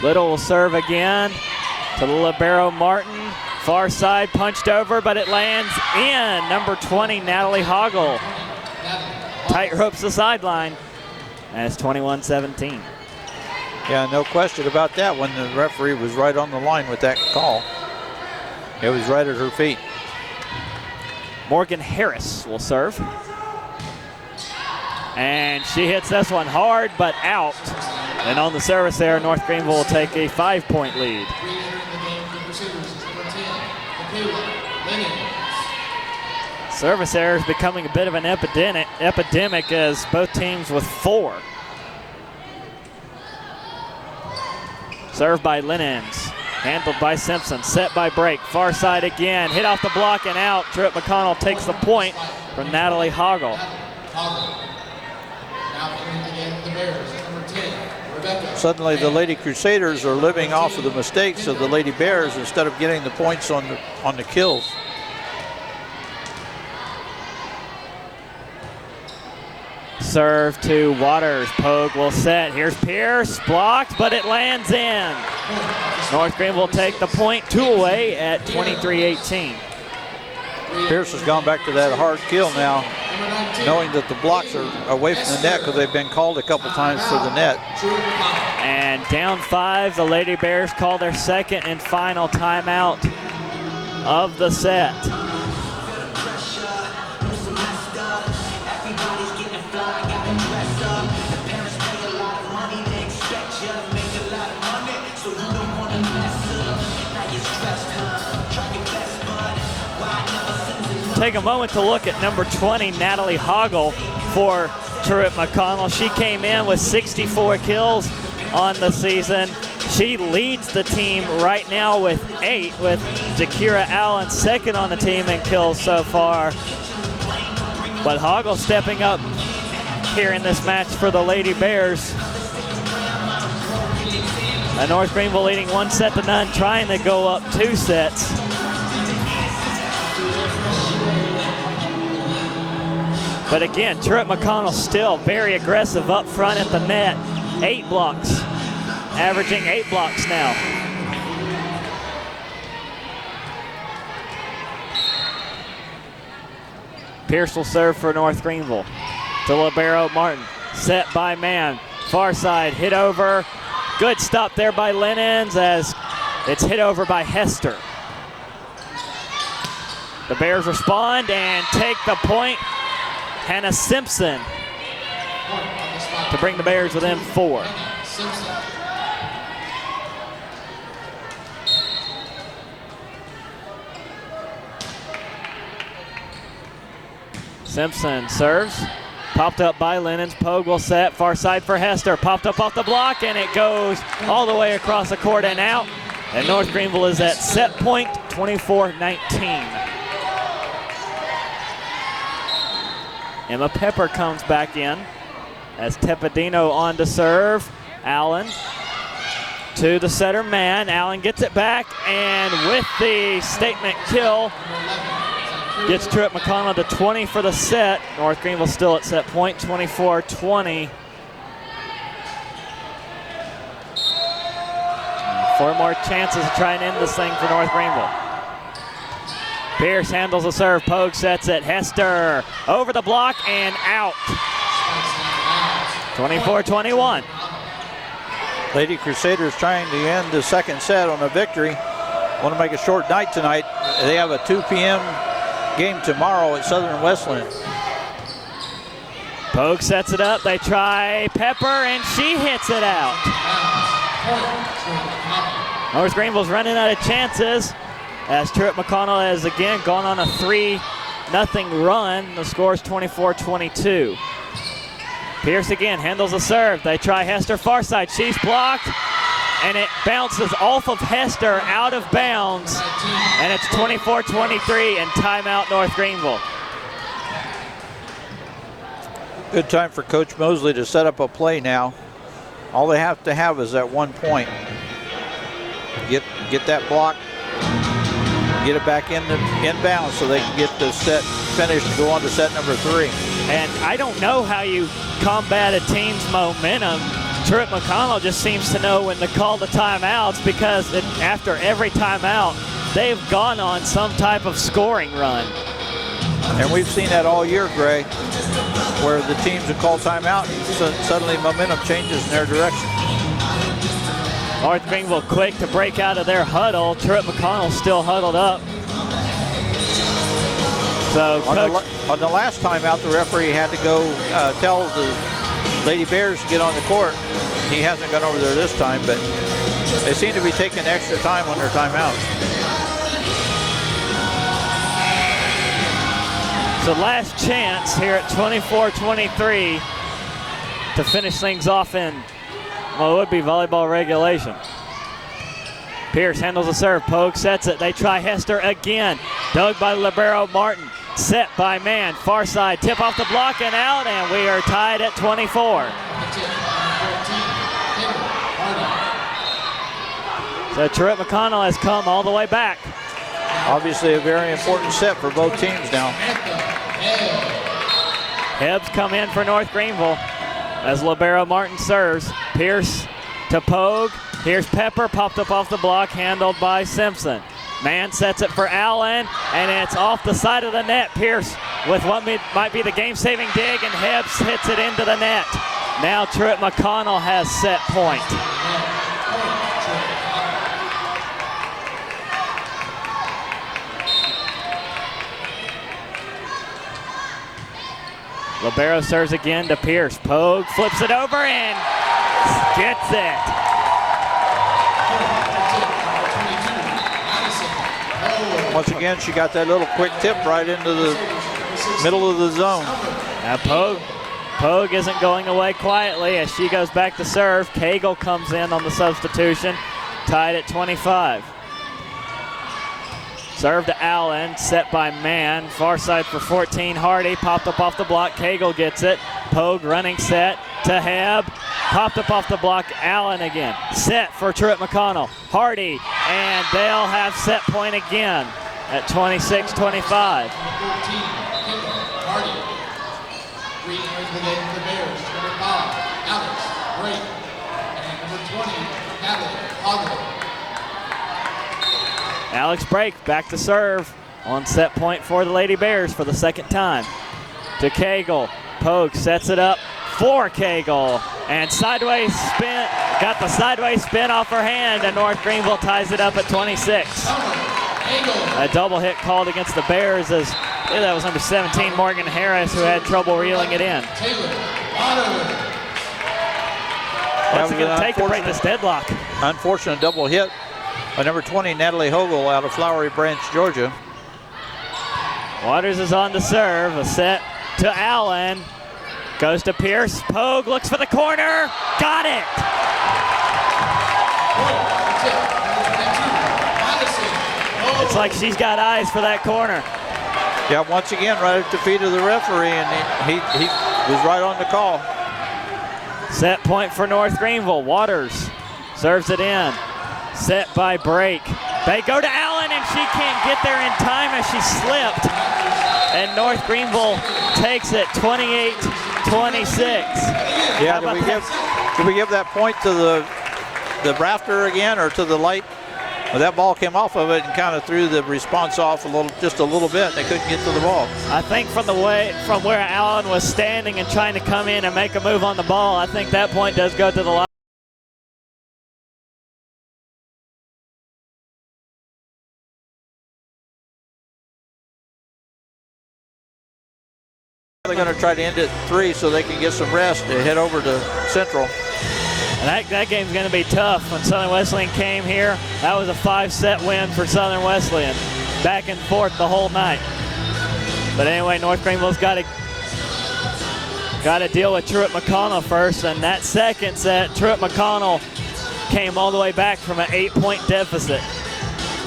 Little will serve again to the libero Martin. Far side punched over, but it lands in. Number 20, Natalie Hoggle. Tight ropes the sideline, and it's 21-17. Yeah, no question about that one. The referee was right on the line with that call. It was right at her feet. Morgan Harris will serve. And she hits this one hard, but out. And on the service there, North Greenville will take a 5-point lead. Service error is becoming a bit of an epidemic as both teams with 4. Served by Linens, handled by Simpson, set by Brake, far side again, hit off the block and out. Truett McConnell takes the point from Natalie Hoggle. Suddenly the Lady Crusaders are living off of the mistakes of the Lady Bears instead of getting the points on the kills. Serve to Waters. Pogue will set. Here's Pierce. Blocked, but it lands in. North Greenville will take the point, 2 away at 23-18. Pierce has gone back to that hard kill now, knowing that the blocks are away from the net because they've been called a couple times for the net. And down 5, the Lady Bears call their second and final timeout of the set. Take a moment to look at number 20, Natalie Hoggle, for Truett McConnell. She came in with 64 kills on the season. She leads the team right now with 8, with Zakira Allen second on the team in kills so far. But Hoggle stepping up here in this match for the Lady Bears. And North Greenville leading 1-0, trying to go up 2 sets. But again, Truett McConnell still very aggressive up front at the net. 8 blocks, averaging 8 blocks now. Pierce will serve for North Greenville. To libero Martin, set by Mann. Far side, hit over. Good stop there by Linens as it's hit over by Hester. The Bears respond and take the point. Hannah Simpson to bring the Bears within 4. Simpson serves. Popped up by Lennons. Pogue will set. Far side for Hester. Popped up off the block, and it goes all the way across the court and out. And North Greenville is at set point, 24-19. Emma Pepper comes back in as Tepedino on to serve. Allen to the setter man. Allen gets it back, and with the statement kill, gets Truett McConnell to 20 for the set. North Greenville still at set point, 24-20. 4 more chances to try and end this thing for North Greenville. Pierce handles the serve. Pogue sets it. Hester over the block and out. 24-21. Lady Crusaders trying to end the second set on a victory. Want to make a short night tonight. They have a 2 p.m. game tomorrow at Southern Westland. Pogue sets it up. They try Pepper, and she hits it out. North Greenville's running out of chances as Truett McConnell has again gone on a 3-0 run. The score is 24-22. Pierce again handles the serve. They try Hester far side. She's blocked, and it bounces off of Hester out of bounds, and it's 24-23 and timeout North Greenville. Good time for Coach Mosley to set up a play now. All they have to have is that 1 point. Get that block, get it back in bounds so they can get the set finished and go on to set number 3. And I don't know how you combat a team's momentum. Truett McConnell just seems to know when to call the timeouts, because after every timeout, they've gone on some type of scoring run. And we've seen that all year, Gray, where the teams will call timeout and suddenly momentum changes in their direction. North Greenville quick to break out of their huddle. Truett McConnell still huddled up. So on the last timeout, the referee had to go tell the Lady Bears to get on the court. He hasn't gone over there this time, but they seem to be taking extra time on their timeouts. So last chance here at 24-23 to finish things off in, well, it would be volleyball regulation. Pierce handles the serve. Pogue sets it. They try Hester again. Dug by libero Martin. Set by Mann. Far side. Tip off the block and out, and we are tied at 24. So Truett McConnell has come all the way back. Obviously a very important set for both teams now. Hebbs come in for North Greenville as libero Martin serves. Pierce to Pogue. Here's Pepper, popped up off the block, handled by Simpson. Mann sets it for Allen, and it's off the side of the net. Pierce with what might be the game-saving dig, and Hebbs hits it into the net. Now Truett McConnell has set point. Libero serves again to Pierce. Pogue flips it over and gets it. Once again, she got that little quick tip right into the middle of the zone. Now Pogue isn't going away quietly as she goes back to serve. Cagle comes in on the substitution, tied at 25. Serve to Allen, set by Mann. Far side for 14, Hardy, popped up off the block. Cagle gets it. Pogue running set to Hebb. Popped up off the block, Allen again. Set for Truett McConnell. Hardy, and they'll have set point again at 26-25. Hardy. Green is the game for the Bears. Number 5, Alex Great. And number 20, Natalie Hoggle. Alex Brake back to serve on set point for the Lady Bears for the second time. To Cagle. Pogue sets it up for Cagle. And sideways spin, got the sideways spin off her hand, and North Greenville ties it up at 26. A double hit called against the Bears as that was number 17, Morgan Harris, who had trouble reeling it in. What's it going to take to break this deadlock? Unfortunate double hit by number 20, Natalie Hogel out of Flowery Branch, Georgia. Waters is on to serve. A set to Allen. Goes to Pierce. Pogue looks for the corner. Got it. It's like she's got eyes for that corner. Yeah, once again, right at the feet of the referee, and he was right on the call. Set point for North Greenville. Waters serves it in. Set by Brake. They go to Allen, and she can't get there in time as she slipped. And North Greenville takes it 28-26. Yeah, did we give that point to the rafter again, or to the light? Well, that ball came off of it and kind of threw the response off just a little bit. They couldn't get to the ball. I think from where Allen was standing and trying to come in and make a move on the ball, I think that point does go to the line. They're going to try to end it 3 so they can get some rest and head over to Central. And that game's going to be tough. When Southern Wesleyan came here, that was a 5-set win for Southern Wesleyan. Back and forth the whole night. But anyway, North Greenville's got to deal with Truett McConnell first. And that second set, Truett McConnell came all the way back from an 8-point deficit.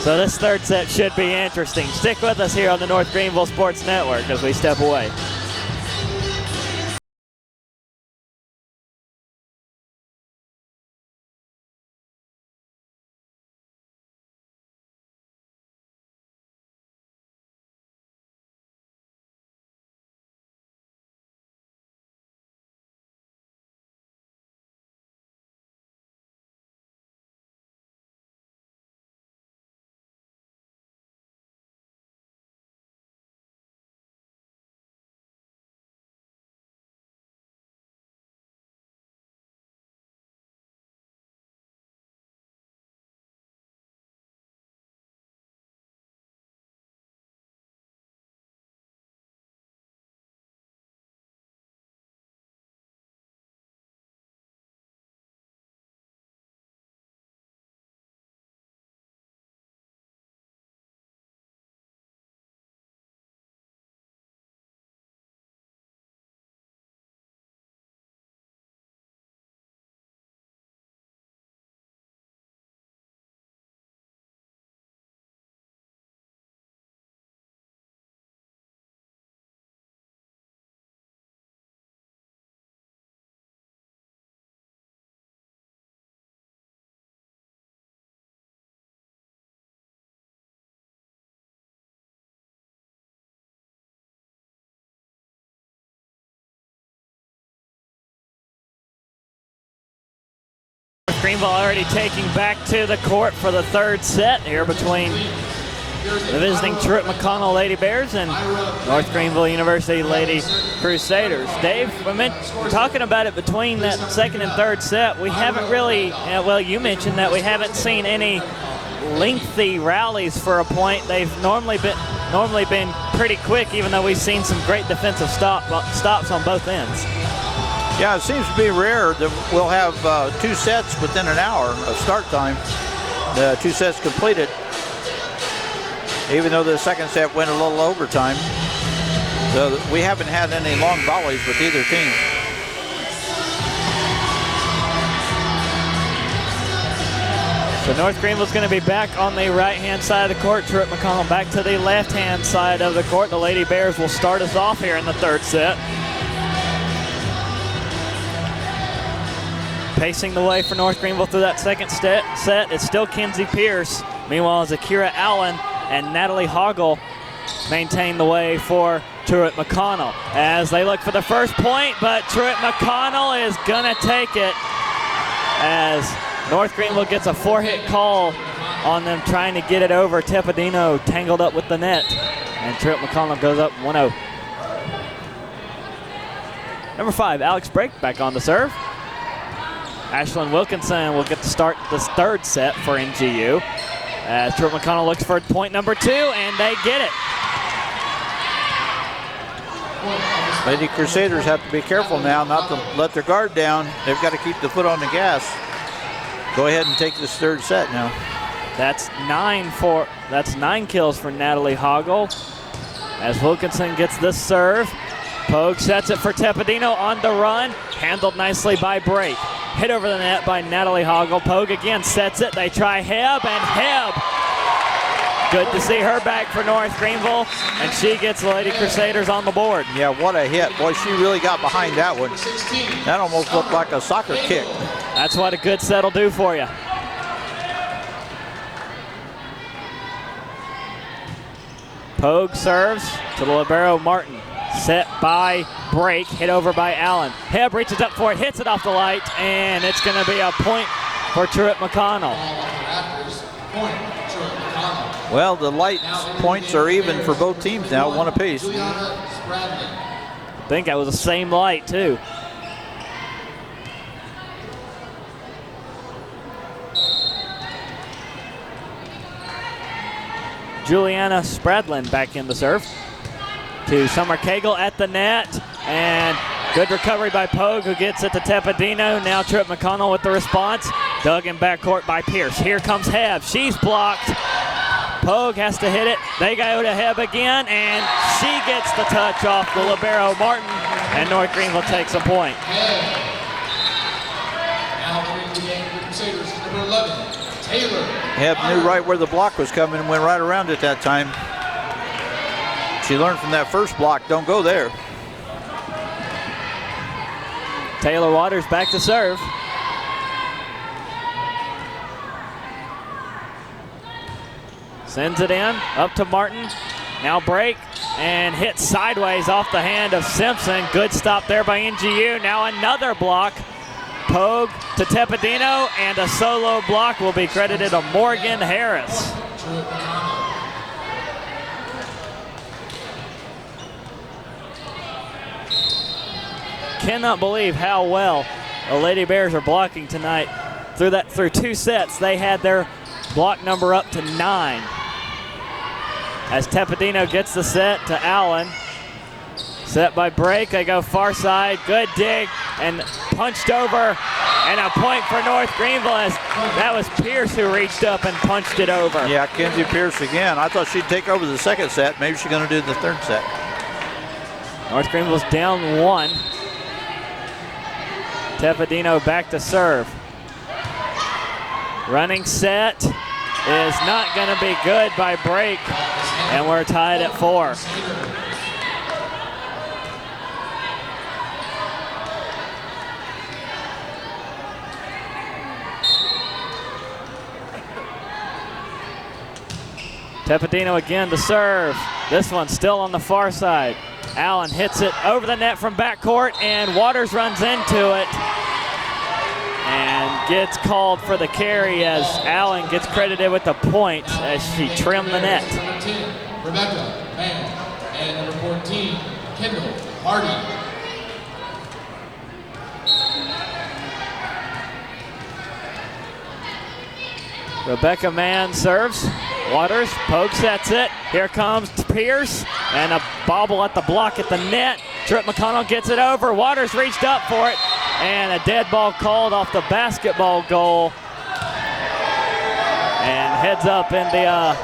So this third set should be interesting. Stick with us here on the North Greenville Sports Network as we step away. Greenville already taking back to the court for the third set here between the visiting Truett McConnell Lady Bears and North Greenville University Lady Crusaders. Dave, we're talking about it between that second and third set. We haven't really, well, you mentioned that we haven't seen any lengthy rallies for a point. They've normally been pretty quick, even though we've seen some great defensive stops on both ends. Yeah, it seems to be rare that we'll have 2 sets within an hour of start time. The 2 sets completed, even though the second set went a little overtime. So we haven't had any long volleys with either team. So North Greenville's going to be back on the right-hand side of the court. Truett McConnell back to the left-hand side of the court. The Lady Bears will start us off here in the third set. Pacing the way for North Greenville through that second set is still Kenzie Pierce. Meanwhile, Zakira Allen and Natalie Hoggle maintain the way for Truett McConnell as they look for the first point, but Truett McConnell is gonna take it as North Greenville gets a 4-hit call on them trying to get it over. Tepidino tangled up with the net, and Truett McConnell goes up 1-0. Number 5, Alex Brake back on the serve. Ashlyn Wilkinson will get to start this third set for NGU. As Truett McConnell looks for point number 2, and they get it. Lady Crusaders have to be careful now not to let their guard down. They've got to keep the foot on the gas. Go ahead and take this third set now. That's 9 kills for Natalie Hoggle. As Wilkinson gets this serve, Pogue sets it for Tepidino on the run. Handled nicely by Brake. Hit over the net by Natalie Hoggle. Pogue again sets it. They try Heb, and Heb. Good to see her back for North Greenville, and she gets the Lady Crusaders on the board. Yeah, what a hit. Boy, she really got behind that one. That almost looked like a soccer kick. That's what a good set will do for you. Pogue serves to the libero Martin. Set by Brake, hit over by Allen. Heb reaches up for it, hits it off the light, and it's going to be a point for Truett McConnell. Well, the light points are even for both teams now, one apiece. I think that was the same light, too. Juliana Spradlin back in the serve. To Summer Cagle at the net, and good recovery by Pogue, who gets it to Tepidino. Now Truett McConnell with the response. Dug in backcourt by Pierce. Here comes Heb. She's blocked. Pogue has to hit it. They go to Heb again, and she gets the touch off the libero Martin, and North Greenville takes a point. Now winning the game for Crusaders, number 11, Taylor. Heb knew right where the block was coming and went right around it that time. She learned from that first block, don't go there. Taylor Waters back to serve. Sends it in, up to Martin. Now Brake, and hit sideways off the hand of Simpson. Good stop there by NGU. Now another block. Pogue to Tepidino, and a solo block will be credited to Morgan Harris. Cannot believe how well the Lady Bears are blocking tonight. Through two sets, they had their block number up to 9. As Tepidino gets the set to Allen. Set by Brake, they go far side, good dig, and punched over, and a point for North Greenville as that was Pierce who reached up and punched it over. Yeah, Kenzie Pierce again. I thought she'd take over the second set. Maybe she's gonna do the third set. North Greenville's down 1. Tepidino back to serve. Running set is not going to be good by Brake, and we're tied at 4. Tepidino again to serve. This one's still on the far side. Allen hits it over the net from backcourt, and Waters runs into it and gets called for the carry as Allen gets credited with the point as she trimmed the net. Number 10, Rebecca Mann, and number 14, Kendall Hardy. Rebecca Mann serves. Waters, Pogue sets it. Here comes Pierce, and a bobble at the block at the net. Truett McConnell gets it over. Waters reached up for it, and a dead ball called off the basketball goal. And heads up in the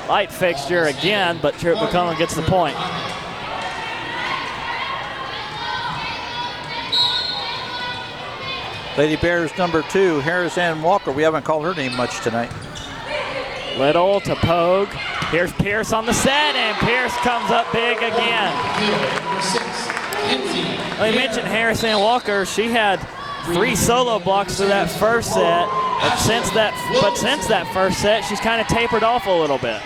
light fixture again, but Truett McConnell gets the point. Lady Bears number 2, Harris Ann Walker. We haven't called her name much tonight. Little to Pogue. Here's Pierce on the set, and Pierce comes up big again. I mentioned Harris Ann Walker. She had 3 solo blocks through that first set, but since that first set, she's kind of tapered off a little bit.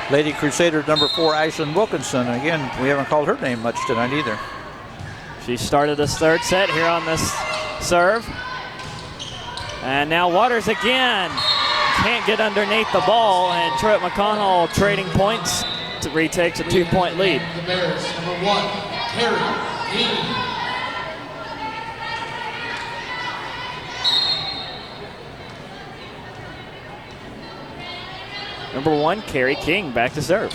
Lady Crusader number 4, Ashlyn Wilkinson. Again, we haven't called her name much tonight either. She started this third set here on this serve. And now Waters again. Can't get underneath the ball, and Truett McConnell trading points to retakes a 2-point lead. The Bears, number 1, Carrie King. Number 1, Carrie King back to serve.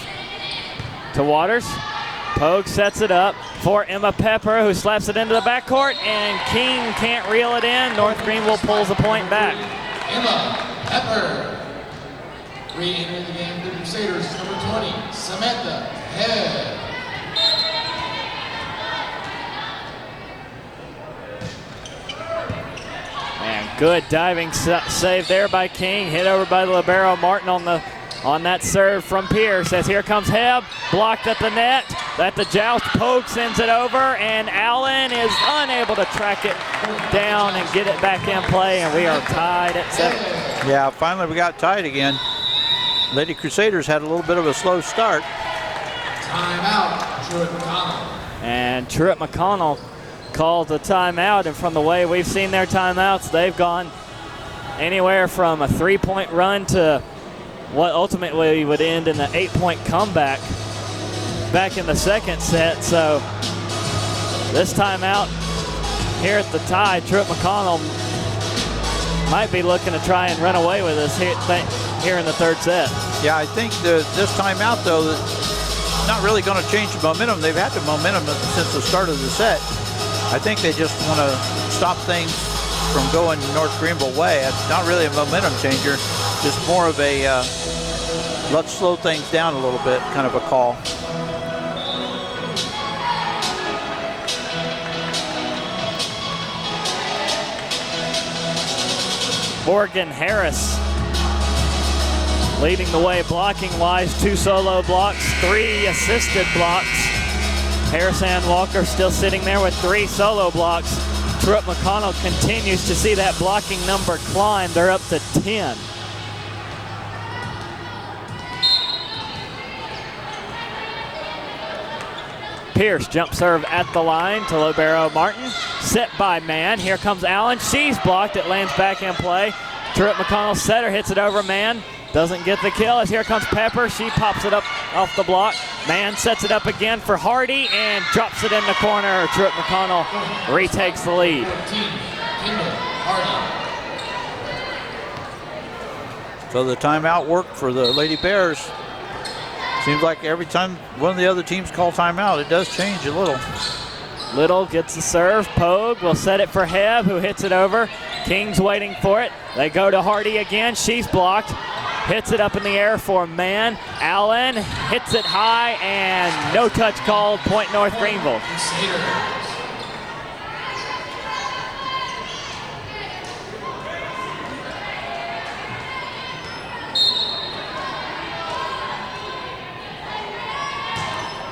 To Waters. Pogue sets it up for Emma Pepper, who slaps it into the backcourt, and King can't reel it in. North Greenville pulls the point back. Emma Pepper. Re-entering the game for the Crusaders, number 20, Samantha Head. Good diving save there by King. Hit over by the libero Martin on that serve from Pierce. As here comes Hebb, blocked at the net. At the joust, Pogue sends it over, and Allen is unable to track it down and get it back in play, and we are tied at 7. Yeah, finally we got tied again. Lady Crusaders had a little bit of a slow start. Timeout, Truett McConnell. And Truett McConnell called the timeout, and from the way we've seen their timeouts, they've gone anywhere from a 3-point run to what ultimately would end in the 8-point comeback back in the second set. So this timeout here at the tie, Truett McConnell might be looking to try and run away with us here in the third set. Yeah, I think this timeout, though, not really going to change the momentum. They've had the momentum since the start of the set. I think they just want to stop things from going North Greenville way. It's not really a momentum changer, just more of a let's slow things down a little bit kind of a call. Morgan Harris leading the way blocking-wise. 2 solo blocks, 3 assisted blocks. Harris and Walker still sitting there with 3 solo blocks. Truett McConnell continues to see that blocking number climb. They're up to 10. Pierce jump serve at the line to libero Martin. Set by Mann. Here comes Allen. She's blocked. It lands back in play. Truett McConnell setter hits it over Mann. Doesn't get the kill as here comes Pepper. She pops it up off the block. Mann sets it up again for Hardy and drops it in the corner. Truett McConnell retakes the lead. So the timeout worked for the Lady Bears. Seems like every time one of the other teams call timeout, it does change a little. Little gets the serve. Pogue will set it for Hebb, who hits it over. King's waiting for it. They go to Hardy again. She's blocked. Hits it up in the air for Mann. Allen hits it high, and no touch called. Point North Greenville.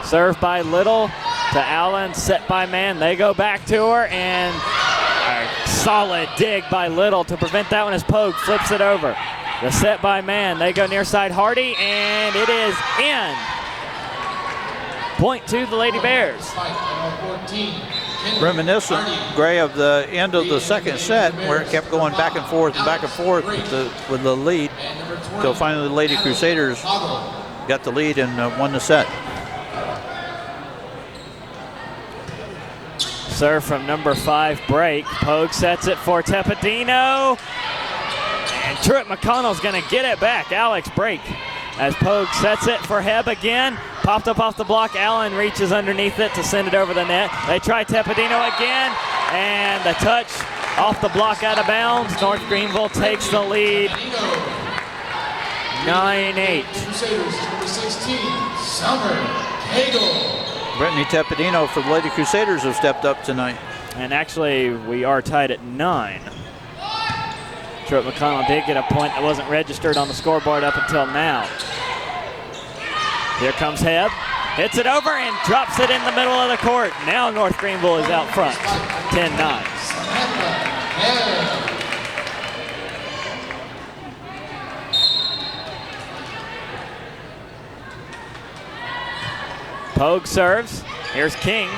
Serve by Little to Allen, set by Mann. They go back to her, and a solid dig by Little to prevent that one as Pogue flips it over. The set by Mann. They go near side Hardy, and it is in. Point to the Lady Bears. Reminiscent, Gray, of the end of the second set where it kept going back and forth with the lead until finally the Lady Crusaders got the lead and won the set. Serve from number 5, break. Pogue sets it for Tepedino. And Truett McConnell's going to get it back. Alex break as Pogue sets it for Hebb again. Popped up off the block. Allen reaches underneath it to send it over the net. They try Tepedino again. And the touch off the block out of bounds. North Greenville takes the lead. 9-8. Crusaders, number 16, Summer Hagel. Brittany Tepedino for the Lady Crusaders have stepped up tonight. And actually, we are tied at 9. Truett McConnell did get a point that wasn't registered on the scoreboard up until now. Here comes Hebb. Hits it over and drops it in the middle of the court. Now North Greenville is out front, 10-9. Pogue serves. Here's King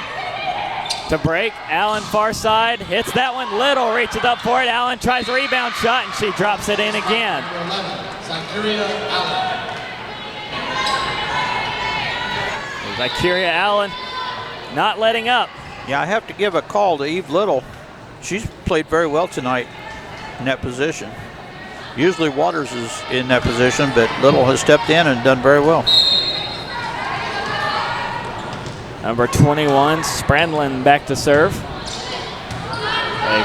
to break. Allen far side. Hits that one. Little reaches up for it. Allen tries a rebound shot, and she drops it in again. Zykeria Allen not letting up. Yeah, I have to give a call to Eve Little. She's played very well tonight in that position. Usually Waters is in that position, but Little has stepped in and done very well. Number 21, Sprandlin back to serve. A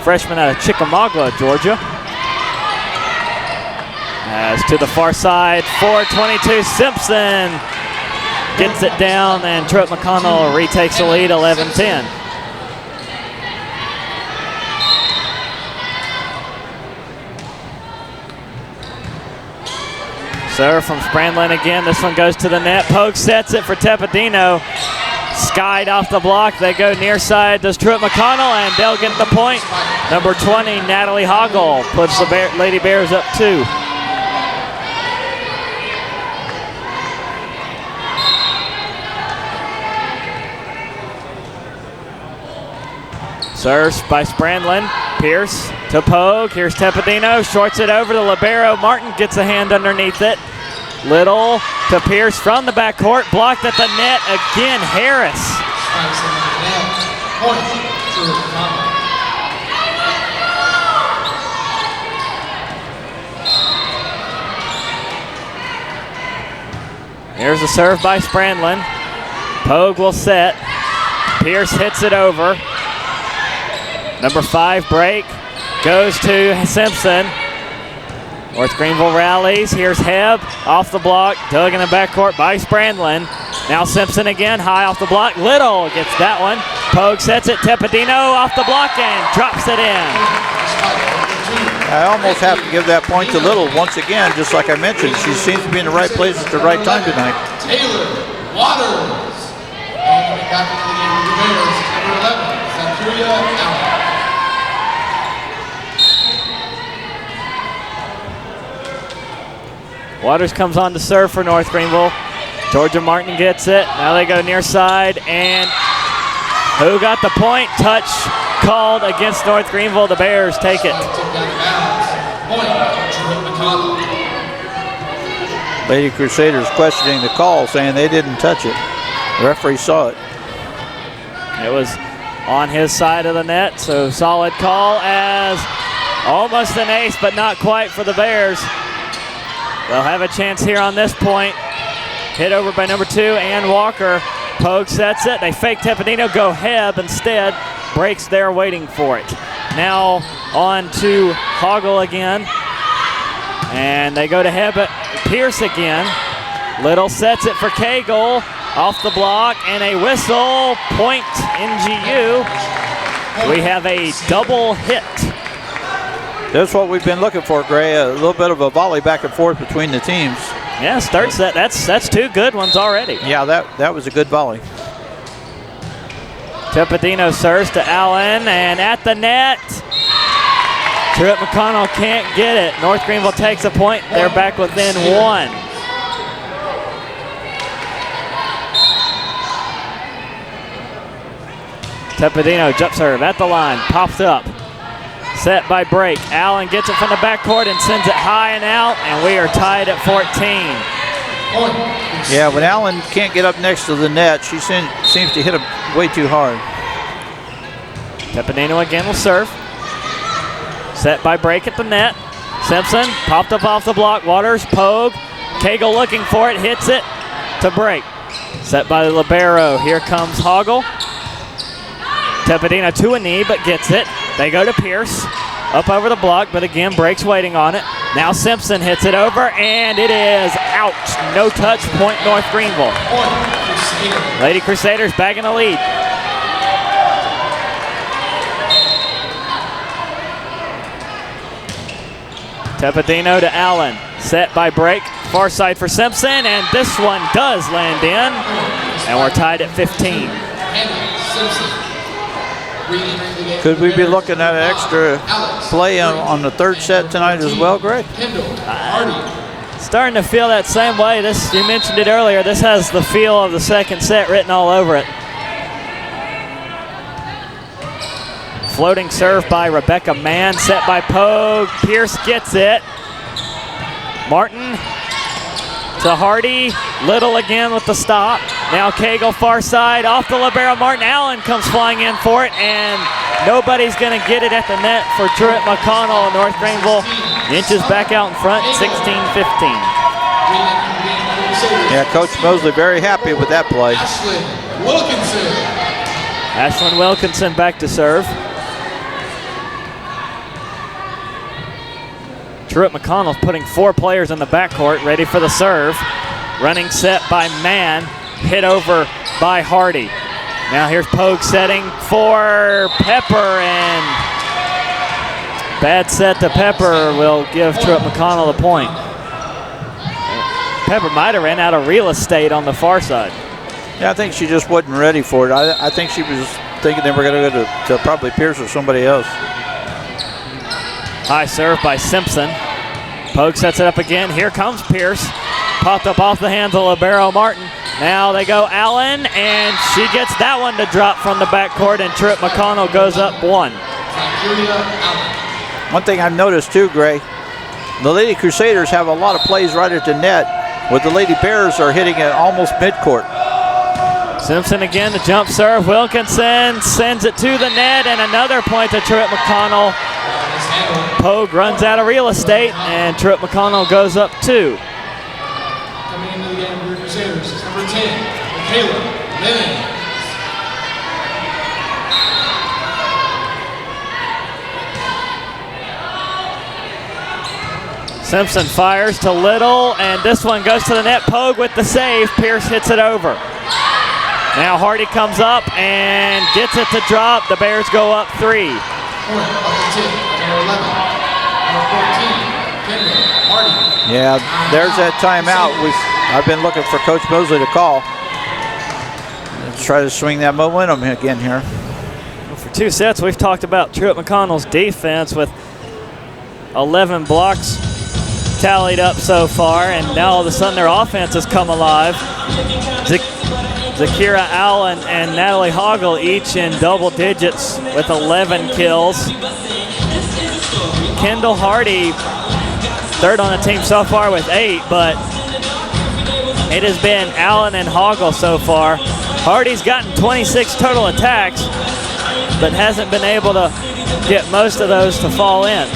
freshman out of Chickamauga, Georgia. As to the far side, 4:22 Simpson gets it down, and Truett McConnell retakes the lead, 11-10. Serve from Sprandlin again. This one goes to the net. Pogue sets it for Tepidino. Skied off the block. They go near side. Does Truett McConnell, and they'll get the point. Number 20, Natalie Hoggle, puts the Lady Bears up 2. Serves by Sprandlin. Pierce to Pogue. Here's Tepidino. Shorts it over to libero. Martin gets a hand underneath it. Little to Pierce from the backcourt. Blocked at the net again. Harris. Here's a serve by Sprandlin. Pogue will set. Pierce hits it over. Number 5 break goes to Simpson. North Greenville rallies. Here's Hebb off the block. Dug in the backcourt by Sprandlin. Now Simpson again, high off the block. Little gets that one. Pogue sets it. Tepidino off the block and drops it in. I almost have to give that point to Little once again, just like I mentioned. She seems to be in the right place at the right time tonight. Taylor Waters. And coming back into the game with the Bears, number 11, Santuria Allen. Waters comes on to serve for North Greenville. Georgia Martin gets it. Now they go near side, and who got the point? Touch called against North Greenville. The Bears take it. Lady Crusaders questioning the call, saying they didn't touch it. The referee saw it. It was on his side of the net, so solid call as almost an ace, but not quite for the Bears. They'll have a chance here on this point. Hit over by number 2, Ann Walker. Pogue sets it. They fake Tepidino, go Hebb instead. Breaks there waiting for it. Now on to Hoggle again. And they go to Hebb. Pierce again. Little sets it for Cagle. Off the block and a whistle. Point NGU. We have a double hit. That's what we've been looking for, Gray. A little bit of a volley back and forth between the teams. Yeah, starts that. That's 2 good ones already. Yeah, that was a good volley. Tepidino serves to Allen, and at the net, Truett McConnell can't get it. North Greenville takes a point. They're back within 1. Tepidino jump serve at the line, pops up. Set by break. Allen gets it from the backcourt and sends it high and out, and we are tied at 14. Yeah, when Allen can't get up next to the net, she seems to hit him way too hard. Tepidino again will serve. Set by break at the net. Simpson popped up off the block. Waters, Pogue. Cagle looking for it, hits it to break. Set by the libero. Here comes Hoggle. Tepidino to a knee, but gets it. They go to Pierce, up over the block, but again, breaks waiting on it. Now Simpson hits it over, and it is out. No touch, point North Greenville. Lady Crusaders back in the lead. Tepidino to Allen, set by break, far side for Simpson, and this one does land in, and we're tied at 15. Could we be looking at an extra play on the 3rd set tonight as well, Greg? Starting to feel that same way. You mentioned it earlier. This has the feel of the 2nd set written all over it. Floating serve by Rebecca Mann, set by Pogue. Pierce gets it. Martin to Hardy. Little again with the stop. Now Cagle far side off the libero. Martin Allen comes flying in for it, and nobody's going to get it at the net for Truett McConnell. North Greenville inches back out in front, 16-15. Yeah, Coach Mosley very happy with that play. Ashlyn Wilkinson back to serve. Truett McConnell's putting 4 players in the backcourt ready for the serve. Running set by Mann, hit over by Hardy. Now here's Pogue setting for Pepper, and bad set to Pepper will give Truett McConnell the point. Pepper might have ran out of real estate on the far side. Yeah, I think she just wasn't ready for it. I think she was thinking they were going to go to probably Pierce or somebody else. High serve by Simpson. Pogue sets it up again. Here comes Pierce. Popped up off the hands of Libero Martin. Now they go Allen, and she gets that one to drop from the backcourt, and Truett McConnell goes up 1. One thing I've noticed too, Gray, the Lady Crusaders have a lot of plays right at the net, where the Lady Bears are hitting it almost midcourt. Simpson again, the jump serve. Wilkinson sends it to the net, and another point to Truett McConnell. Pogue runs out of real estate, and Truett McConnell goes up 2. Coming into the game for the Crusaders is number 10, Michaela Lennon. Simpson fires to Little, and this one goes to the net. Pogue with the save. Pierce hits it over. Now Hardy comes up and gets it to drop. The Bears go up 3. Point up the tip, number 11, number 14, Kendall Hardy. Yeah, there's that timeout. I've been looking for Coach Mosley to call. Let's try to swing that momentum again here. Well, for 2 sets, we've talked about Truett McConnell's defense with 11 blocks tallied up so far, and now all of a sudden their offense has come alive. Zakira Allen and Natalie Hoggle each in double digits with 11 kills. Kendall Hardy, third on the team so far with 8, but it has been Allen and Hoggle so far. Hardy's gotten 26 total attacks, but hasn't been able to get most of those to fall in.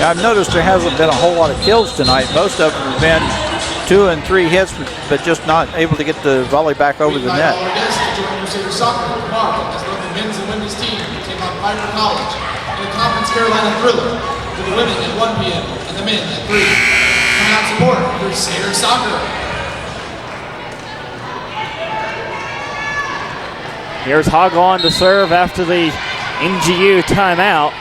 I've noticed there hasn't been a whole lot of kills tonight. Most of them have been 2 and 3 hits, but just not able to get the volley back over the net. Our guests to join Crusader Soccer tomorrow as both the men's and women's team take on Piper College in a Conference Carolina thriller for the women at 1 p.m. and the men at 3. Come out support Crusader Soccer. Here's Hoggle on to serve after the NGU timeout.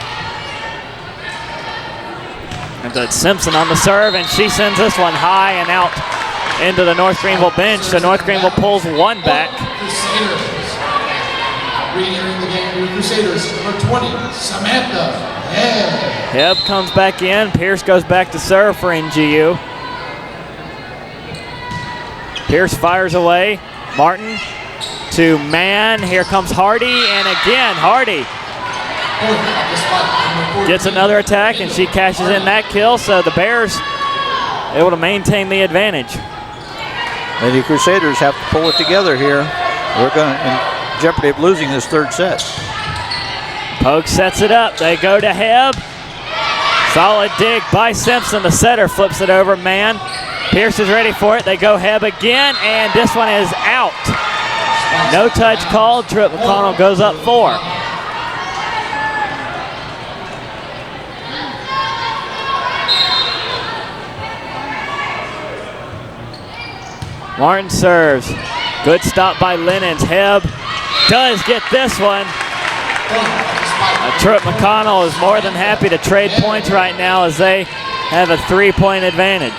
And that's Simpson on the serve, and she sends this one high and out into the North Greenville bench. So North Greenville pulls 1 back. Crusaders. Re-entering the game for Crusaders, number 20, Samantha Hebb. Hebb comes back in. Pierce goes back to serve for NGU. Pierce fires away. Martin to Mann. Here comes Hardy, and again Hardy gets another attack, and she cashes in that kill, so the Bears able to maintain the advantage. Lady Crusaders have to pull it together here. We're going to in jeopardy of losing this 3rd set. Pogue sets it up. They go to Hebb. Solid dig by Simpson. The setter flips it over. Mann. Pierce is ready for it. They go Hebb again, and this one is out. No touch called. Truett McConnell goes up 4. Martin serves. Good stop by Lennons. Hebb does get this one. Truett McConnell is more than happy to trade points right now as they have a 3-point advantage.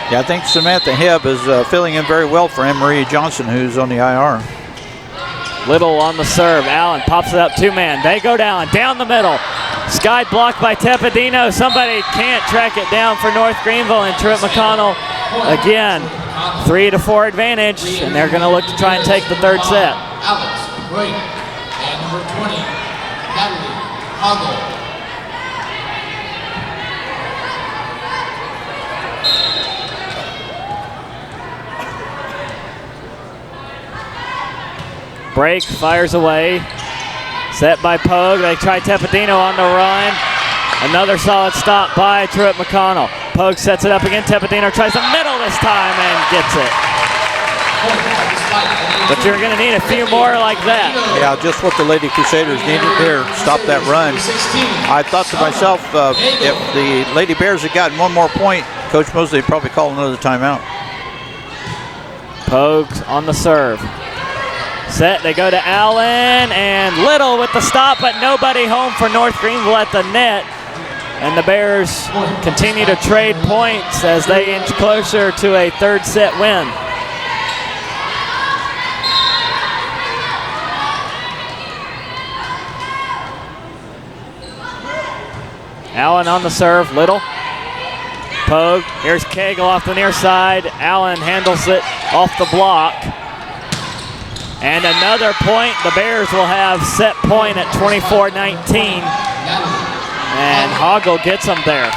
Yeah, I think Samantha Hebb is filling in very well for Anne-Marie Johnson, who's on the IR. Little on the serve. Allen pops it up 2-man. They go down the middle. Sky blocked by Tepedino. Somebody can't track it down for North Greenville, and Truett McConnell again 3-4 advantage, and they're going to look to try and take the 3rd set. Alex Wright and number 20, Natalie Hoggle. Break, fires away. Set by Pogue. They try Tepedino on the run. Another solid stop by Truett McConnell. Pogue sets it up again. Tepedino tries the middle this time and gets it. But you're going to need a few more like that. Yeah, just what the Lady Crusaders needed here. Stop that run. I thought to myself, if the Lady Bears had gotten 1 more point, Coach Mosley would probably call another timeout. Pogue on the serve. Set, they go to Allen, and Little with the stop, but nobody home for North Greenville at the net. And the Bears continue to trade points as they inch closer to a third set win. Allen on the serve, Little. Pogue, here's Cagle off the near side. Allen handles it off the block. And another point. The Bears will have set point at 24-19. And Hoggle gets them there.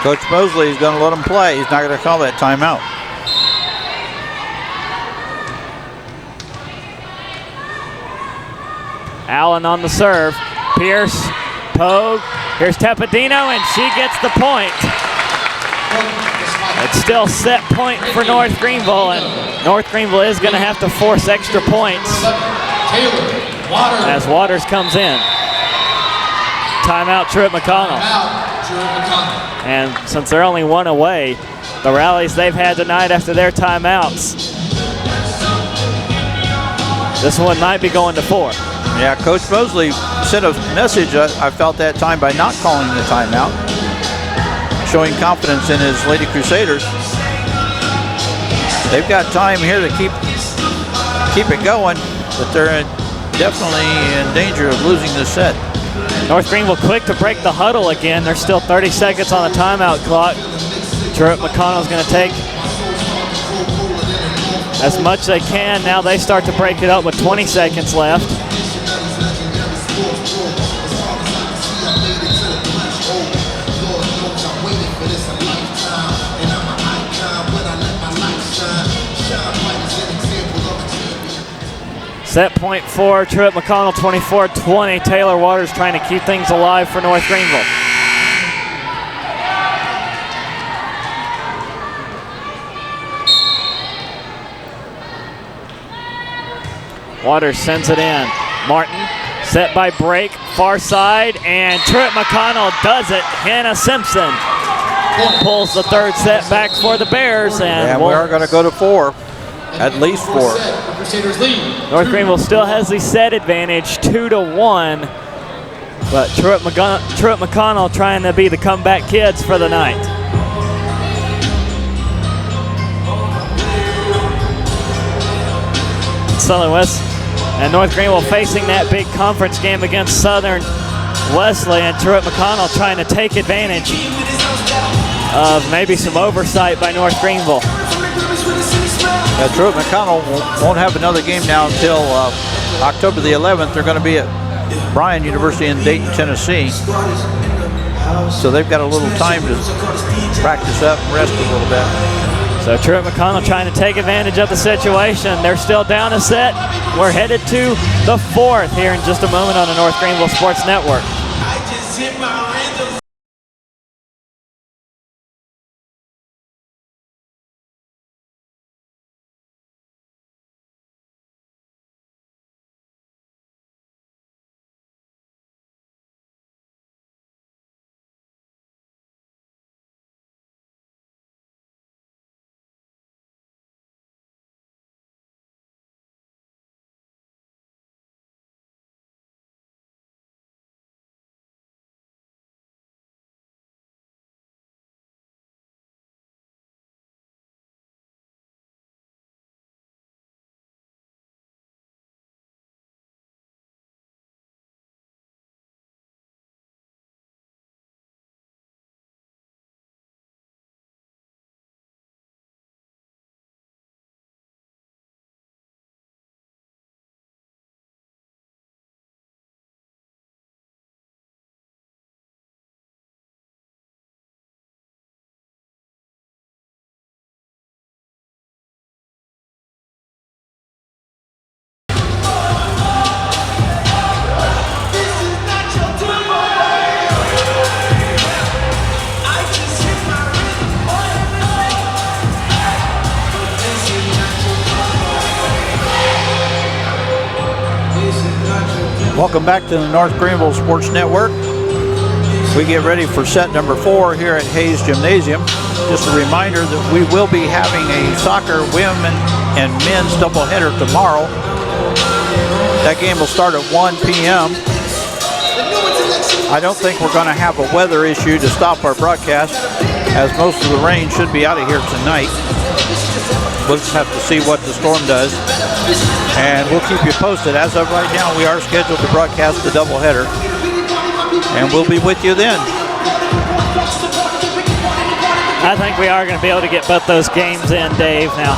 Coach Mosley is going to let them play. He's not going to call that timeout. Allen on the serve. Pierce, Pogue. Here's Tepedino, and she gets the point. It's still set point for North Greenville, and North Greenville is going to have to force extra points as Waters comes in. Timeout, Truett McConnell. And since they're only one away, the rallies they've had tonight after their timeouts, this one might be going to 4. Yeah, Coach Mosley sent a message, I felt that time, by not calling the timeout, showing confidence in his Lady Crusaders. They've got time here to keep it going, but they're definitely in danger of losing this set. North Greenville quick to break the huddle again. There's still 30 seconds on the timeout clock. Truett McConnell's going to take as much as they can. Now they start to break it up with 20 seconds left. Set point for Truett McConnell, 24-20. Taylor Waters trying to keep things alive for North Greenville. Waters sends it in. Martin, set by break, far side, and Truett McConnell does it. Hannah Simpson pulls the third set back for the Bears. And we are going to go to 4. At least 4. North Greenville still has the set advantage, 2-1. But Truett McConnell trying to be the comeback kids for the night. Southern West and North Greenville facing that big conference game against Southern Wesley, and Truett McConnell trying to take advantage of maybe some oversight by North Greenville. Yeah, Truett McConnell won't have another game now until October the 11th. They're going to be at Bryan University in Dayton, Tennessee. So they've got a little time to practice up and rest a little bit. So Truett McConnell trying to take advantage of the situation. They're still down a set. We're headed to the 4th here in just a moment on the North Greenville Sports Network. Welcome back to the North Greenville Sports Network. We get ready for set number 4 here at Hayes Gymnasium. Just a reminder that we will be having a soccer women and men's doubleheader tomorrow. That game will start at 1 p.m. I don't think we're going to have a weather issue to stop our broadcast, as most of the rain should be out of here tonight. We'll just have to see what the storm does, and we'll keep you posted. As of right now, we are scheduled to broadcast the doubleheader, and we'll be with you then. I think we are going to be able to get both those games in, Dave. Now,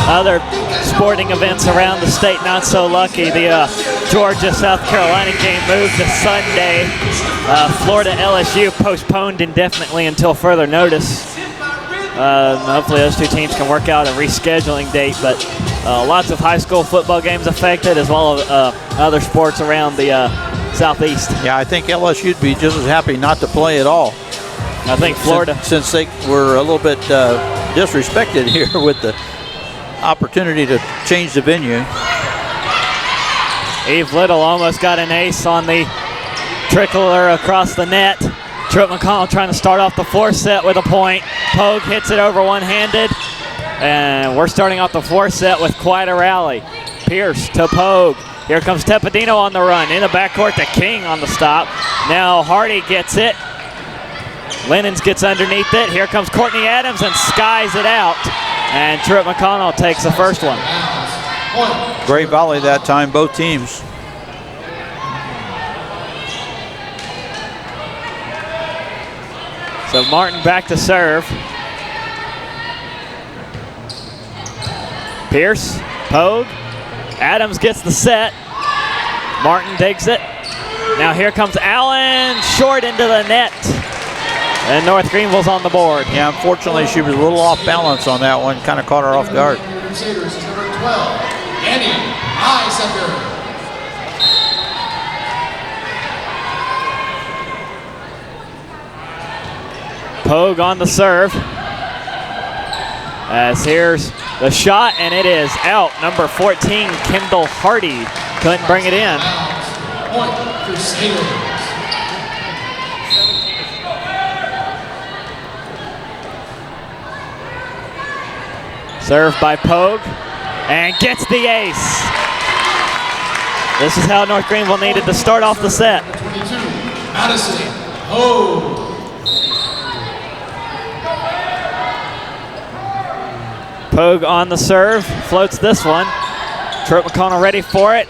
other sporting events around the state not so lucky. The Georgia-South Carolina game moved to Sunday. Florida-LSU postponed indefinitely until further notice. Hopefully those two teams can work out a rescheduling date, but lots of high school football games affected, as well as other sports around the Southeast. Yeah, I think LSU would be just as happy not to play at all. I think Florida. Since they were a little bit disrespected here with the opportunity to change the venue. Eve Little almost got an ace on the trickler across the net. Truett McConnell trying to start off the fourth set with a point. Pogue hits it over one-handed. And we're starting off the fourth set with quite a rally. Pierce to Pogue. Here comes Teppadino on the run. In the backcourt to King on the stop. Now Hardy gets it. Lennons gets underneath it. Here comes Courtney Adams and skies it out. And Truett McConnell takes the first one. Great volley that time, both teams. So Martin back to serve. Pierce, Pogue. Adams gets the set. Martin digs it. Now here comes Allen, short into the net. And North Greenville's on the board. Yeah, unfortunately, she was a little off balance on that one. Kind of caught her off guard. Crusaders is number 12, Annie Highsucker. Pogue on the serve. As here's the shot, and it is out. Number 14, Kendall Hardy, couldn't bring it in. Point, Crusaders. Served by Pogue, and gets the ace. This is how North Greenville needed to start off the set. 22, Madison Pogue. Pogue on the serve, floats this one. Truett McConnell ready for it.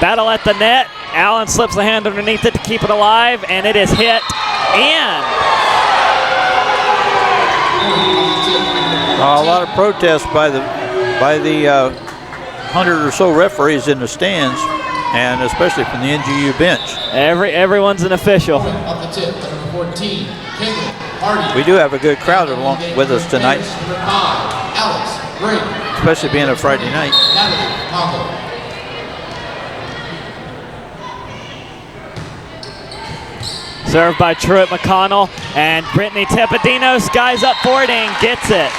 Battle at the net. Allen slips the hand underneath it to keep it alive, and it is hit in. A lot of protests by the 100 or so referees in the stands, and especially from the NGU bench. Everyone's an official. Off the tip, number 14, Kendall Hardy. We do have a good crowd along with us tonight, Number 5, Alex Gray. especially being a Friday night. Natalie Congo. Served by Truett McConnell, and Brittany Teppadino skies up for it and gets it.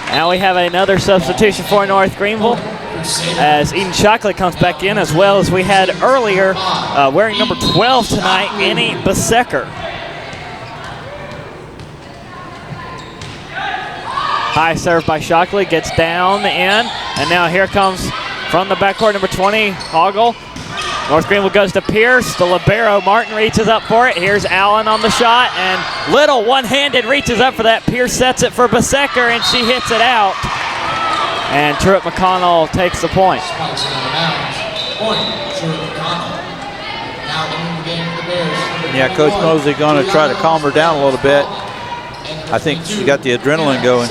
Now we have another substitution for North Greenville, as Eden Shockley comes back in, as well as we had earlier, wearing number 12 tonight, Annie Besecker. High serve by Shockley, gets down, in, and now here comes from the backcourt, number 20, Hoggle. North Greenville goes to Pierce, the libero. Martin reaches up for it. Here's Allen on the shot, and Little one-handed reaches up for that. Pierce sets it for Besecker, and she hits it out. And Truett McConnell takes the point. Point, Truett McConnell. Now in the game for the Bears. Yeah, Coach Mosley going to try to calm her down a little bit. I think she got the adrenaline going.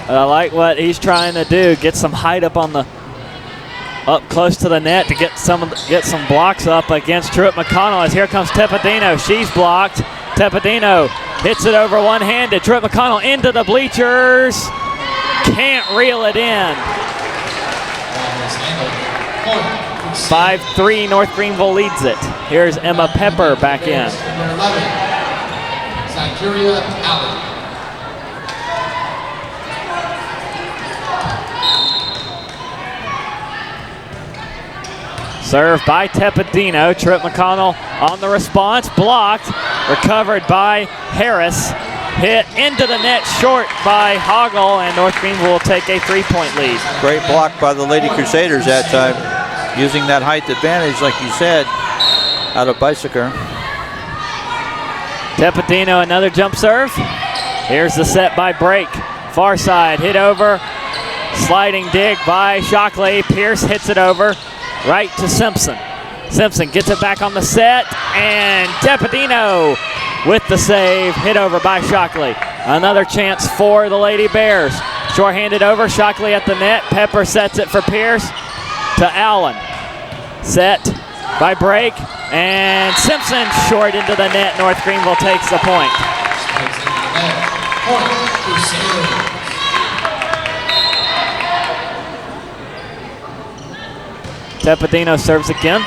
I like what he's trying to do. Get some height up close to the net to get some blocks up against Truett McConnell. As here comes Teppadino. She's blocked. Teppadino hits it over one-handed. Truett McConnell into the bleachers. Can't reel it in. 5-3, North Greenville leads it. Here's Emma Pepper back in. Number 11, Zykuria Allen. Served by Teppadino. Truett McConnell on the response. Blocked. Recovered by Harris. Hit into the net short by Hoggle, and North Greenville will take a 3-point lead. Great block by the Lady Crusaders that time. using that height advantage, like you said, out of Bicycle. Tepedino, another jump serve. Here's the set by Break. Far side, hit over. Sliding dig by Shockley. Pierce hits it over. Right to Simpson. Simpson gets it back on the set. And Tepedino with the save. Hit over by Shockley. Another chance for the Lady Bears. Short-handed over. Shockley at the net. Pepper sets it for Pierce to Allen. Set by Break. And Simpson short into the net. North Greenville takes the point. Tepedino serves again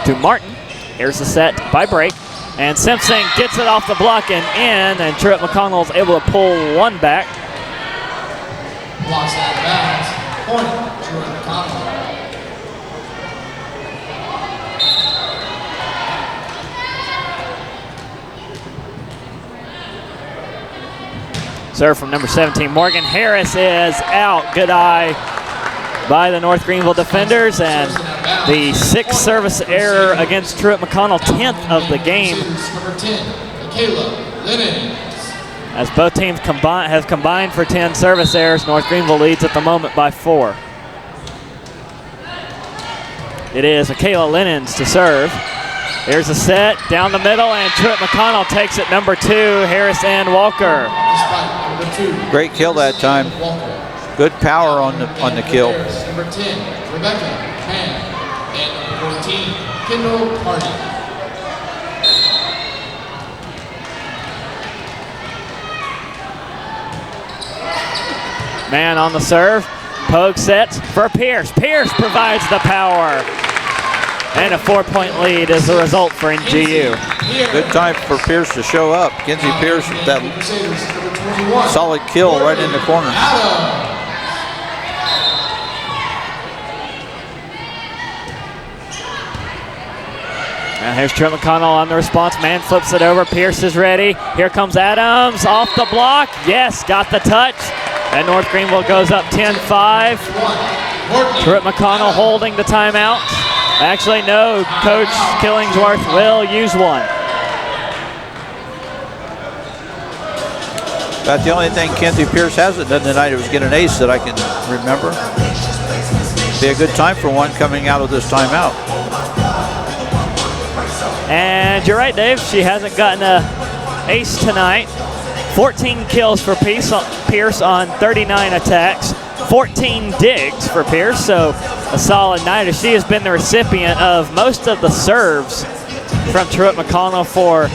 to Martin. Here's the set by Break. And Simpson gets it off the block and in, and Truett McConnell is able to pull one back. Blocks out of bounds. Point, Truett McConnell. Serve from number 17, Morgan Harris is out. Good eye by the North Greenville defenders, and the sixth service error against Truett McConnell, 10th of the game. Number 10, Michaela Lennon. As both teams have combined for 10 service errors, North Greenville leads at the moment by 4. It is Michaela Lennons to serve. Here's a set down the middle, and Truett McConnell takes it. Number 2, Harris and Walker. Great kill that time. Good power on the kill. Number 10, Rebecca Mann, and number 14, Kendall Hardy. Man on the serve. Pogue sets for Pierce. Pierce provides the power. And a 4-point lead is the result for NGU. Good time for Pierce to show up. Kenzie Pierce with that solid kill right in the corner. Now here's Truett McConnell on the response. Man flips it over. Pierce is ready. Here comes Adams off the block. Yes, got the touch. And North Greenville goes up 10-5. Truett McConnell holding the timeout. Actually, no, Coach Killingsworth will use one. About the only thing Kenzie Pierce hasn't done tonight was get an ace that I can remember. Be a good time for one coming out of this timeout. And you're right, Dave. She hasn't gotten an ace tonight. 14 kills for Pierce on 39 attacks. 14 digs for Pierce, so a solid night. She has been the recipient of most of the serves from Truett McConnell for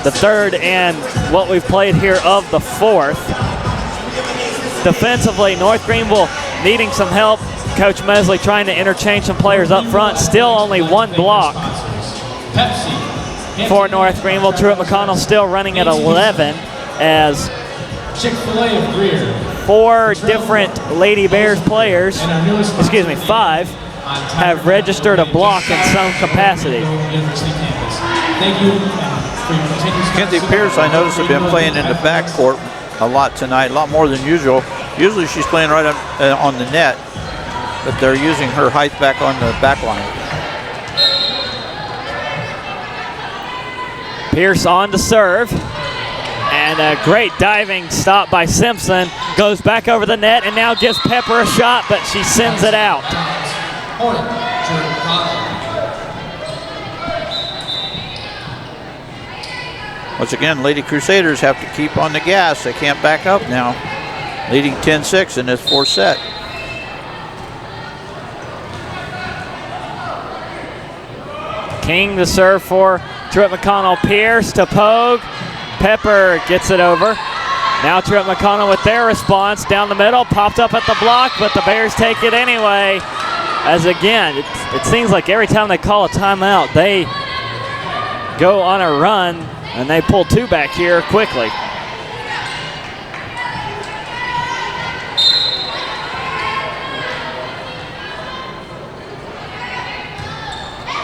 the third and what we've played here of the fourth. Defensively, North Greenville needing some help. Coach Mesley trying to interchange some players up front. Still only one block for North Greenville. Truett McConnell still running at 11 as Chick-fil-A of Greer. 4 different Lady Bears players, excuse me, 5, have registered a block in some capacity. Thank you. Kenzie Pierce, I noticed, has been playing in the backcourt a lot tonight, a lot more than usual. Usually she's playing right on the net, but they're using her height back on the back line. Pierce on to serve. And a great diving stop by Simpson. Goes back over the net and now gives Pepper a shot, but she sends it out. Once again, Lady Crusaders have to keep on the gas. They can't back up now. Leading 10-6 in this fourth set. King the serve for Truett McConnell. Pierce to Pogue. Pepper gets it over. Now Truett McConnell with their response down the middle, popped up at the block, but the Bears take it anyway. As again, it seems like every time they call a timeout, they go on a run and they pull 2 back here quickly.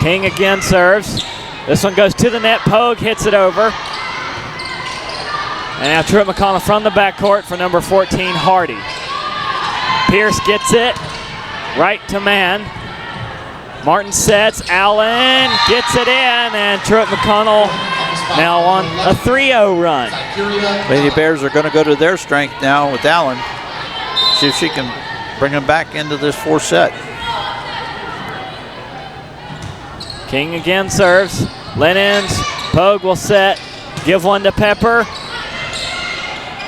King again serves. This one goes to the net. Pogue hits it over. And now Truett McConnell from the backcourt for number 14, Hardy. Pierce gets it right to man. Martin sets, Allen gets it in, and Truett McConnell now on a 3-0 run. Lady Bears are going to go to their strength now with Allen. See if she can bring them back into this fourth set. King again serves. Lennons, Pogue will set, give one to Pepper.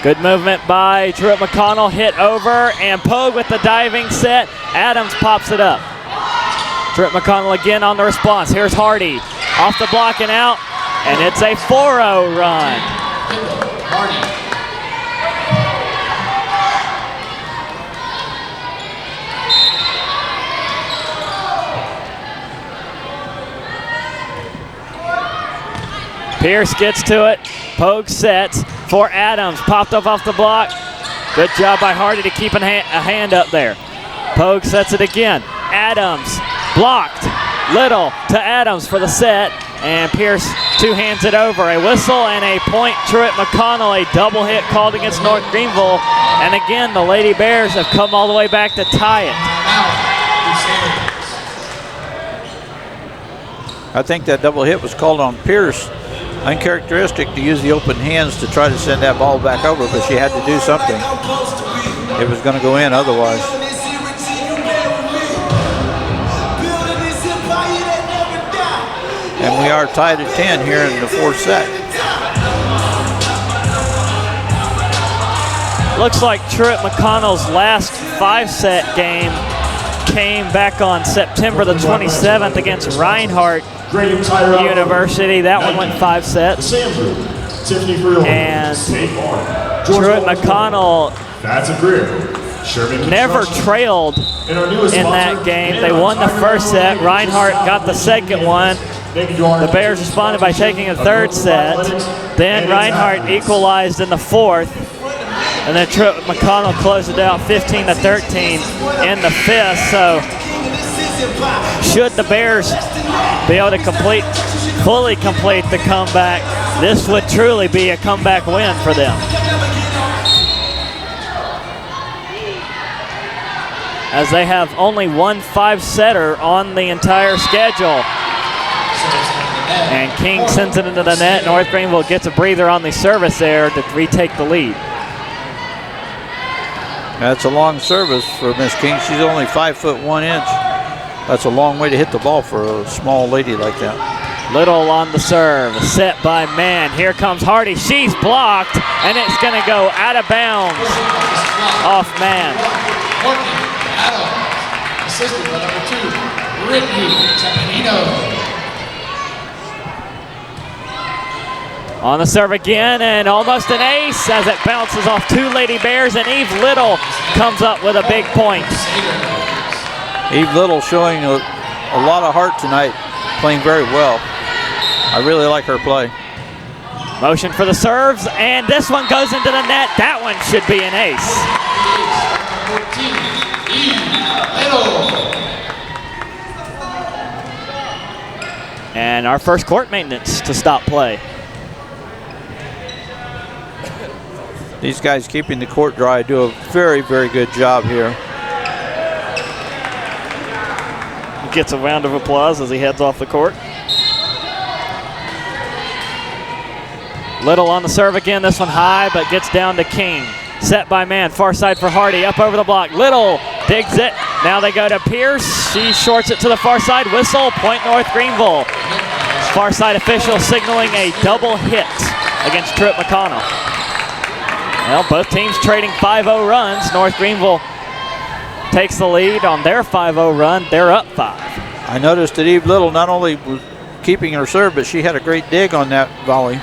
Good movement by Truett McConnell, hit over, and Pogue with the diving set. Adams pops it up. Truett McConnell again on the response. Here's Hardy, off the block and out, and it's a 4-0 run. Hardy. Pierce gets to it. Pogue sets for Adams. Popped up off the block. Good job by Hardy to keep a hand up there. Pogue sets it again. Adams blocked. Little to Adams for the set. And Pierce two hands it over. A whistle and a point. Truett McConnell, a double hit called against North Greenville. And again, the Lady Bears have come all the way back to tie it. I think that double hit was called on Pierce. Uncharacteristic to use the open hands to try to send that ball back over, but she had to do something. It was going to go in otherwise. And we are tied at 10 here in the fourth set. Looks like Truett McConnell's last 5-set game came back on September the 27th against Reinhardt University. That one went 5 sets. And Truett McConnell never trailed in that game. They won the first set. Reinhardt got the second one. The Bears responded by taking a third set. Then Reinhardt equalized in the fourth. And then Truett McConnell closed it out 15-13 in the fifth. So should the Bears be able to fully complete the comeback, this would truly be a comeback win for them. As they have only one 5-setter on the entire schedule. And King sends it into the net. North Greenville gets a breather on the service there to retake the lead. That's a long service for Miss King. She's only 5'1". That's a long way to hit the ball for a small lady like that. Little on the serve, set by Mann. Here comes Hardy. She's blocked, and it's going to go out of bounds off Mann. Assisted by number 2, Brittany Tapanino. On the serve again, and almost an ace as it bounces off 2 Lady Bears, and Eve Little comes up with a big point. Eve Little showing a lot of heart tonight, playing very well. I really like her play. Motion for the serves, and this one goes into the net. That one should be an ace. 14, Eve Little. And our first court maintenance to stop play. These guys keeping the court dry do a very, very good job here. He gets a round of applause as he heads off the court. Little on the serve again, this one high, but gets down to King. Set by Mann, far side for Hardy, up over the block. Little digs it. Now they go to Pierce. She shorts it to the far side. Whistle, point North Greenville. Far side official signaling a double hit against Truett McConnell. Well, both teams trading 5-0 runs. North Greenville takes the lead on their 5-0 run. They're up 5. I noticed that Eve Little not only was keeping her serve, but she had a great dig on that volley.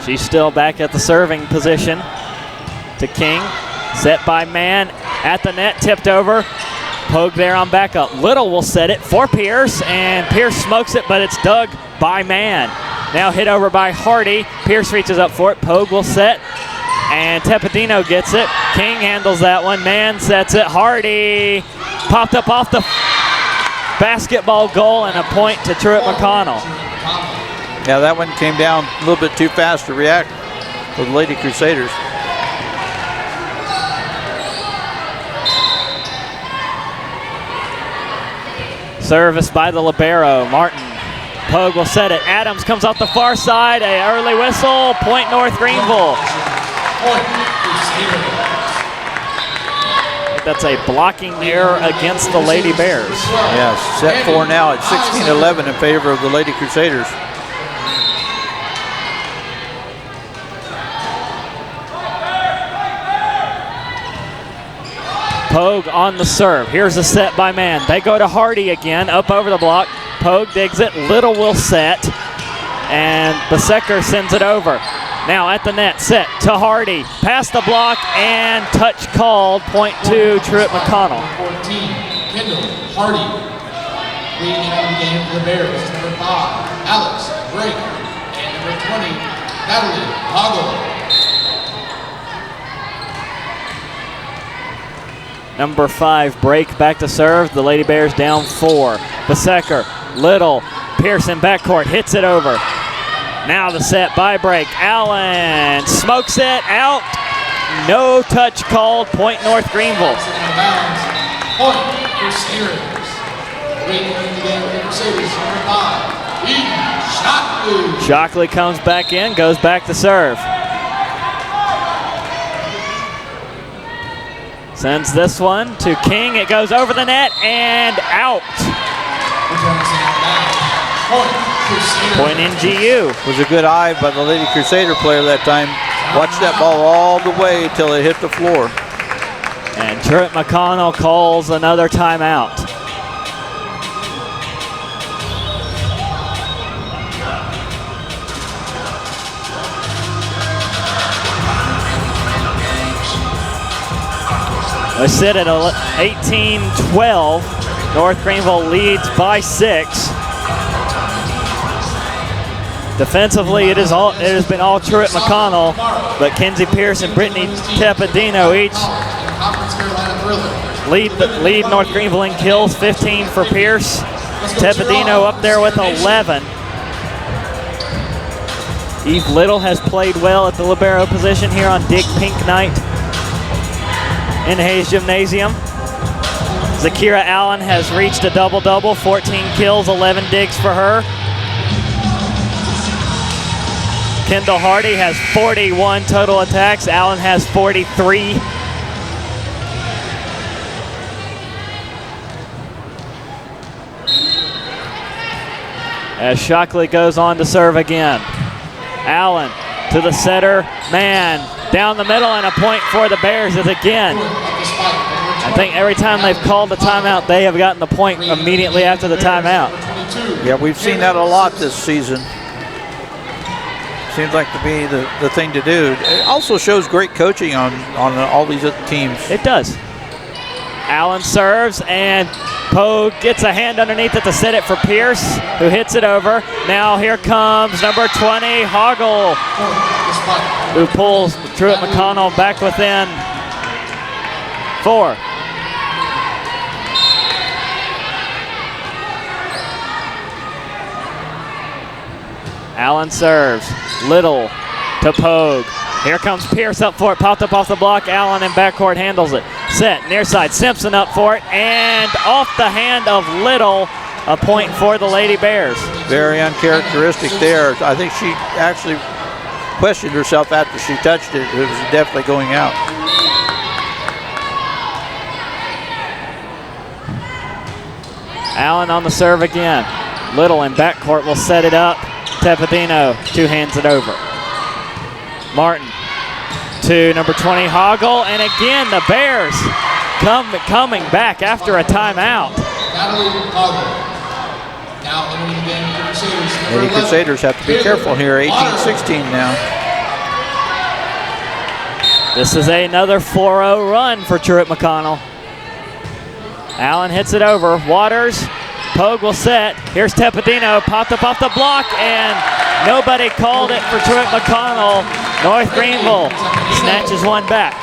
She's still back at the serving position to King. Set by Mann at the net, tipped over. Pogue there on backup. Little will set it for Pierce, and Pierce smokes it, but it's dug by Mann. Now hit over by Hardy. Pierce reaches up for it. Pogue will set, and Tepedino gets it. King handles that one. Mann sets it. Hardy popped up off the basketball goal, and a point to Truett McConnell. Yeah, that one came down a little bit too fast to react for the Lady Crusaders. Service by the libero, Martin. Pogue will set it. Adams comes off the far side. A early whistle. Point North Greenville. That's a blocking error against the Lady Bears. Yes, set 4 now at 16-11 in favor of the Lady Crusaders. Pogue on the serve. Here's a set by man. They go to Hardy again, up over the block. Pogue digs it. Little will set. And Besecker sends it over. Now at the net, set to Hardy. Past the block and touch called. Point to Truett McConnell. 14, Kendall Hardy. Leading into the game for the Bears is number 5, Alex Drake. And number 20, Natalie Hoggle. Number 5, break back to serve. The Lady Bears down 4. Besecker, Little, Pearson backcourt, hits it over. Now the set by break. Allen smokes it out. No touch called. Point North Greenville. Point Crusaders. Leading in the game for the Crusaders, number 5, Eden Shockley. Shockley comes back in, goes back to serve. Sends this one to King. It goes over the net and out. Point NGU. Was a good eye by the Lady Crusader player that time. Watched that ball all the way till it hit the floor. And Truett McConnell calls another timeout. We sit at 18-12. North Greenville leads by 6. Defensively, it has been all Truett McConnell, but Kenzie Pierce and Brittany Tepedino each lead North Greenville in kills. 15 for Pierce. Tepedino up there with 11. Eve Little has played well at the libero position here on Dig Pink Night in Hayes Gymnasium. Zakira Allen has reached a double-double, 14 kills, 11 digs for her. Kendall Hardy has 41 total attacks. Allen has 43. As Shockley goes on to serve again. Allen to the setter, man. Down the middle, and a point for the Bears is again. I think every time they've called the timeout, they have gotten the point immediately after the timeout. Yeah, we've seen that a lot this season. Seems like to be the thing to do. It also shows great coaching on all these other teams. It does. Allen serves, and Pogue gets a hand underneath it to set it for Pierce, who hits it over. Now here comes number 20, Hoggle, who pulls Truett McConnell back within 4. Allen serves. Little to Pogue. Here comes Pierce up for it. Popped up off the block. Allen in backcourt handles it. Set near side. Simpson up for it. And off the hand of Little. A point for the Lady Bears. Very uncharacteristic there. I think she actually questioned herself after she touched it. It was definitely going out. Allen on the serve again. Little in backcourt will set it up. Tepedino two-hands it over. Martin to number 20, Hoggle, and again the Bears coming back after a timeout. Lady Crusaders have to be careful here, 18-16 now. This is another 4-0 run for Truett McConnell. Allen hits it over. Waters, Pogue will set. Here's Tepedino, popped up off the block, and nobody called it for Truett McConnell. North Greenville snatches one back.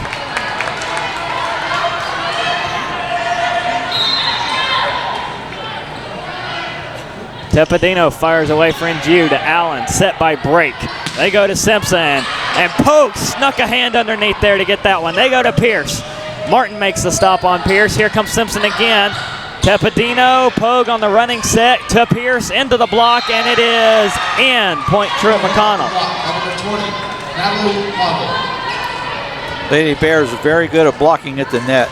Tepedino fires away for NGU to Allen, set by break. They go to Simpson, and Pogue snuck a hand underneath there to get that one. They go to Pierce. Martin makes the stop on Pierce. Here comes Simpson again. Tepidino, Pogue on the running set to Pierce into the block, and it is in. Point Truett McConnell. Lady Bears are very good at blocking at the net.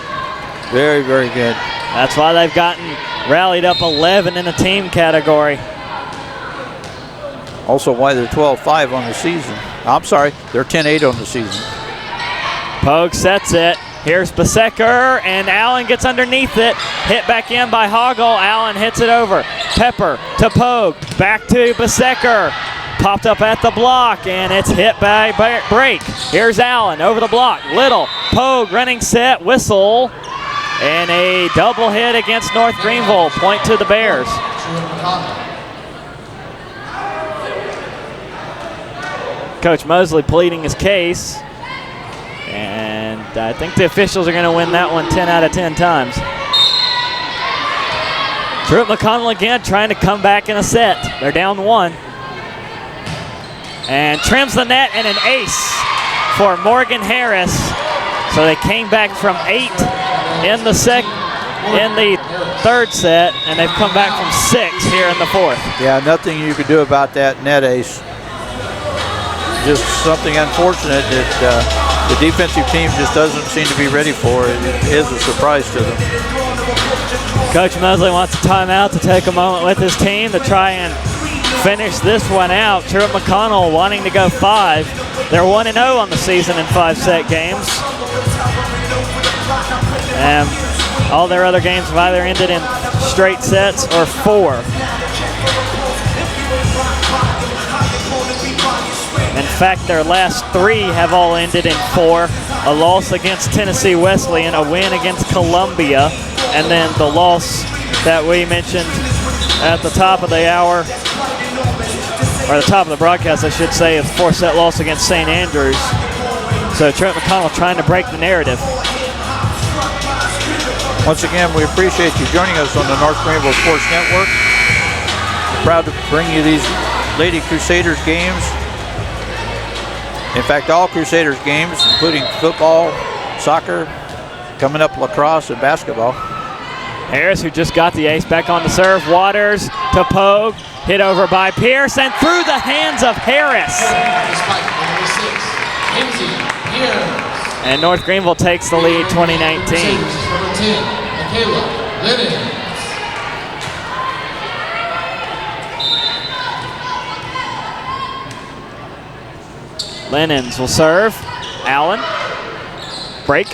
Very, very good. That's why they've gotten rallied up 11 in the team category. Also why they're 12-5 on the season. I'm sorry, they're 10-8 on the season. Pogue sets it. Here's Besecker, and Allen gets underneath it. Hit back in by Hoggle. Allen hits it over. Pepper to Pogue. Back to Besecker. Popped up at the block, and it's hit by Break. Here's Allen over the block. Little, Pogue running set, whistle, and a double hit against North Greenville. Point to the Bears. Coach Mosley pleading his case. And I think the officials are going to win that one 10 out of 10 times. Truett McConnell again trying to come back in a set. They're down 1. And trims the net and an ace for Morgan Harris. So they came back from 8 in the third set, and they've come back from 6 here in the 4th. Yeah, nothing you could do about that net ace. Just something unfortunate that the defensive team just doesn't seem to be ready for. It is a surprise to them. Coach Mosley wants a timeout to take a moment with his team to try and finish this one out. Truett McConnell wanting to go 5. They're 1-0 on the season in 5-set games. And all their other games have either ended in straight sets or 4. In fact, their last 3 have all ended in 4. A loss against Tennessee Wesleyan, a win against Columbia, and then the loss that we mentioned at the top of the hour, or the top of the broadcast, I should say, is 4-set loss against St. Andrews. So Truett McConnell trying to break the narrative. Once again, we appreciate you joining us on the North Greenville Sports Network. We're proud to bring you these Lady Crusaders games. In fact, all Crusaders games, including football, soccer, coming up lacrosse and basketball. Harris, who just got the ace, back on the serve. Waters to Pogue, hit over by Pierce, and through the hands of Harris. And North Greenville takes the lead 2019. Lennons will serve. Allen. Break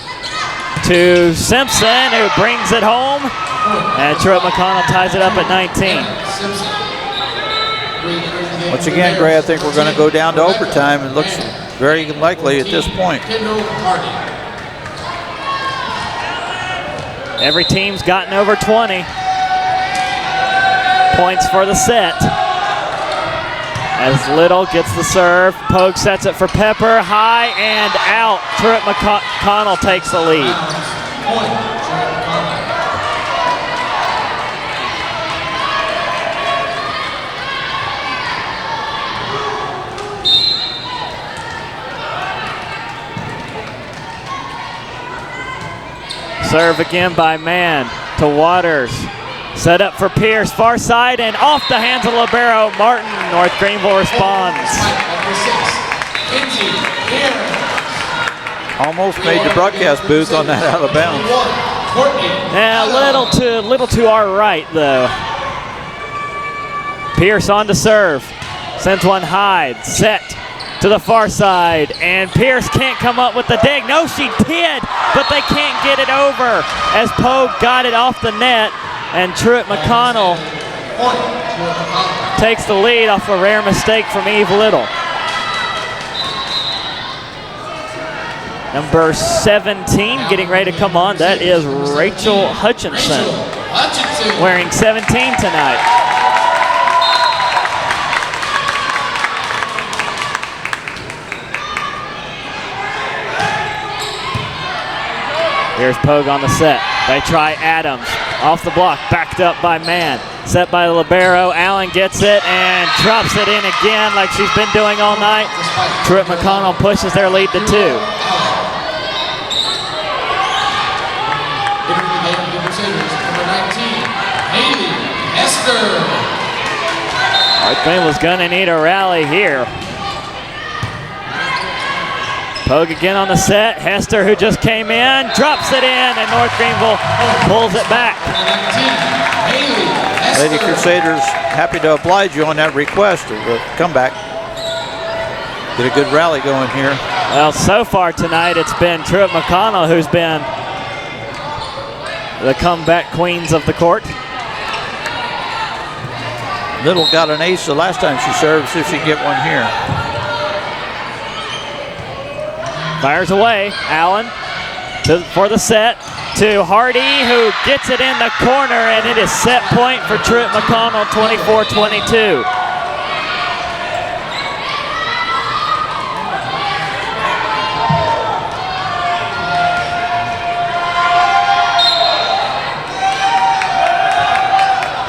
to Simpson, who brings it home. And Truett McConnell ties it up at 19. Once again, Gray, I think we're going to go down to overtime. It looks very likely at this point. Every team's gotten over 20 points for the set. As Little gets the serve, Pogue sets it for Pepper, high and out. Truett McConnell takes the lead. Serve again by Mann to Waters. Set up for Pierce, far side, and off the hands of libero Martin. North Greenville responds. Almost made the broadcast booth on that out of bounds. Yeah, a little to our right, though. Pierce on to serve. Sends one high, set to the far side, and Pierce can't come up with the dig. No, she did, but they can't get it over as Pogue got it off the net. And Truett McConnell takes the lead off a rare mistake from Eve Little. Number 17 getting ready to come on. That is Rachel Hutchinson, wearing 17 tonight. Here's Pogue on the set. They try Adams. Off the block, backed up by Mann. Set by the libero. Allen gets it and drops it in again like she's been doing all night. Truett McConnell pushes their lead to 2. Number 19, North Greenville's gonna need a rally here. Pogue again on the set. Hester, who just came in, drops it in, and North Greenville pulls it back. Lady Crusaders happy to oblige you on that request of the comeback. Get a good rally going here. Well, so far tonight it's been Truett McConnell who's been the comeback queens of the court. Little got an ace the last time she served. See if she can get one here. Fires away. Allen for the set to Hardy, who gets it in the corner, and it is set point for Truett McConnell, 24-22.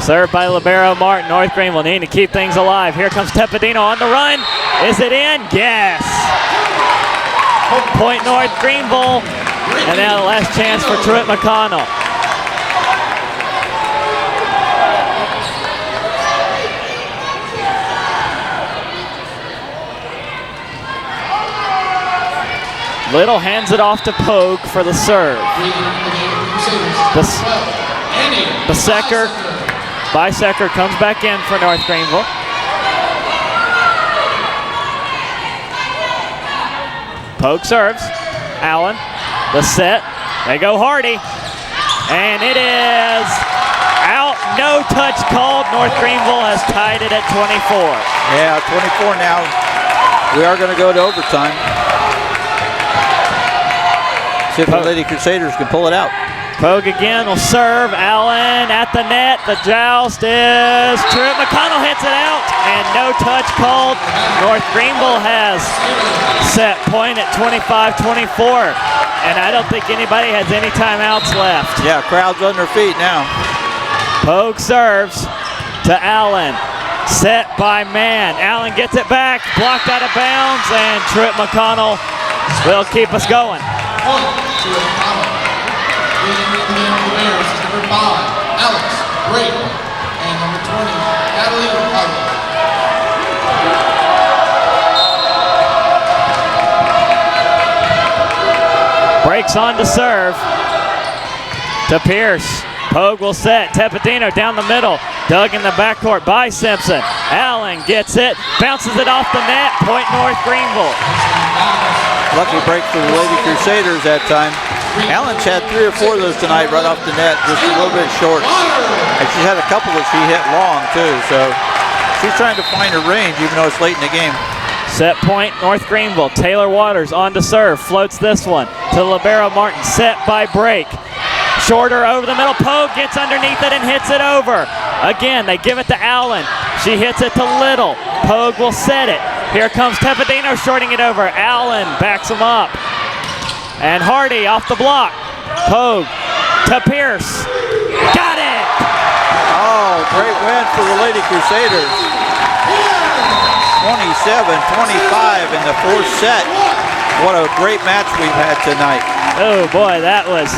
Served by Libero Martin. North Greenville needing to keep things alive. Here comes Tepedino on the run. Is it in? Yes. Point North Greenville. And now the last chance for Truett McConnell. Little hands it off to Pogue for the serve. Bisecker comes back in for North Greenville. Pogue serves. Allen, the set. They go Hardy. And it is out. No touch called. North Greenville has tied it at 24. Yeah, 24 now. We are going to go to overtime. See if the Lady Crusaders can pull it out. Pogue again will serve. Allen at the net. The joust is Truett. McConnell hits it out, and no touch called. North Greenville has set point at 25-24, and I don't think anybody has any timeouts left. Yeah, crowd's on their feet now. Pogue serves to Allen. Set by Mann. Allen gets it back, blocked out of bounds, and Truett McConnell will keep us going. Number 5, Alex Drake, and number 20, Natalie Harvey. Breaks on to serve to Pierce. Pogue will set. Tepedino down the middle. Dug in the backcourt by Simpson. Allen gets it, bounces it off the net. Point North Greenville. Lucky break for the Lady Crusaders that time. Allen's had 3 or 4 of those tonight right off the net, just a little bit short. And she's had a couple that she hit long too, so she's trying to find her range even though it's late in the game. Set point North Greenville. Taylor Waters on to serve. Floats this one to Libero Martin. Set by break. Shorter over the middle. Pogue gets underneath it and hits it over. Again, they give it to Allen. She hits it to Little. Pogue will set it. Here comes Tepedino shorting it over. Allen backs him up. And Hardy off the block. Pogue to Pierce. Got it! Oh, great win for the Lady Crusaders. 27-25 in the 4th set. What a great match we've had tonight. Oh boy, that was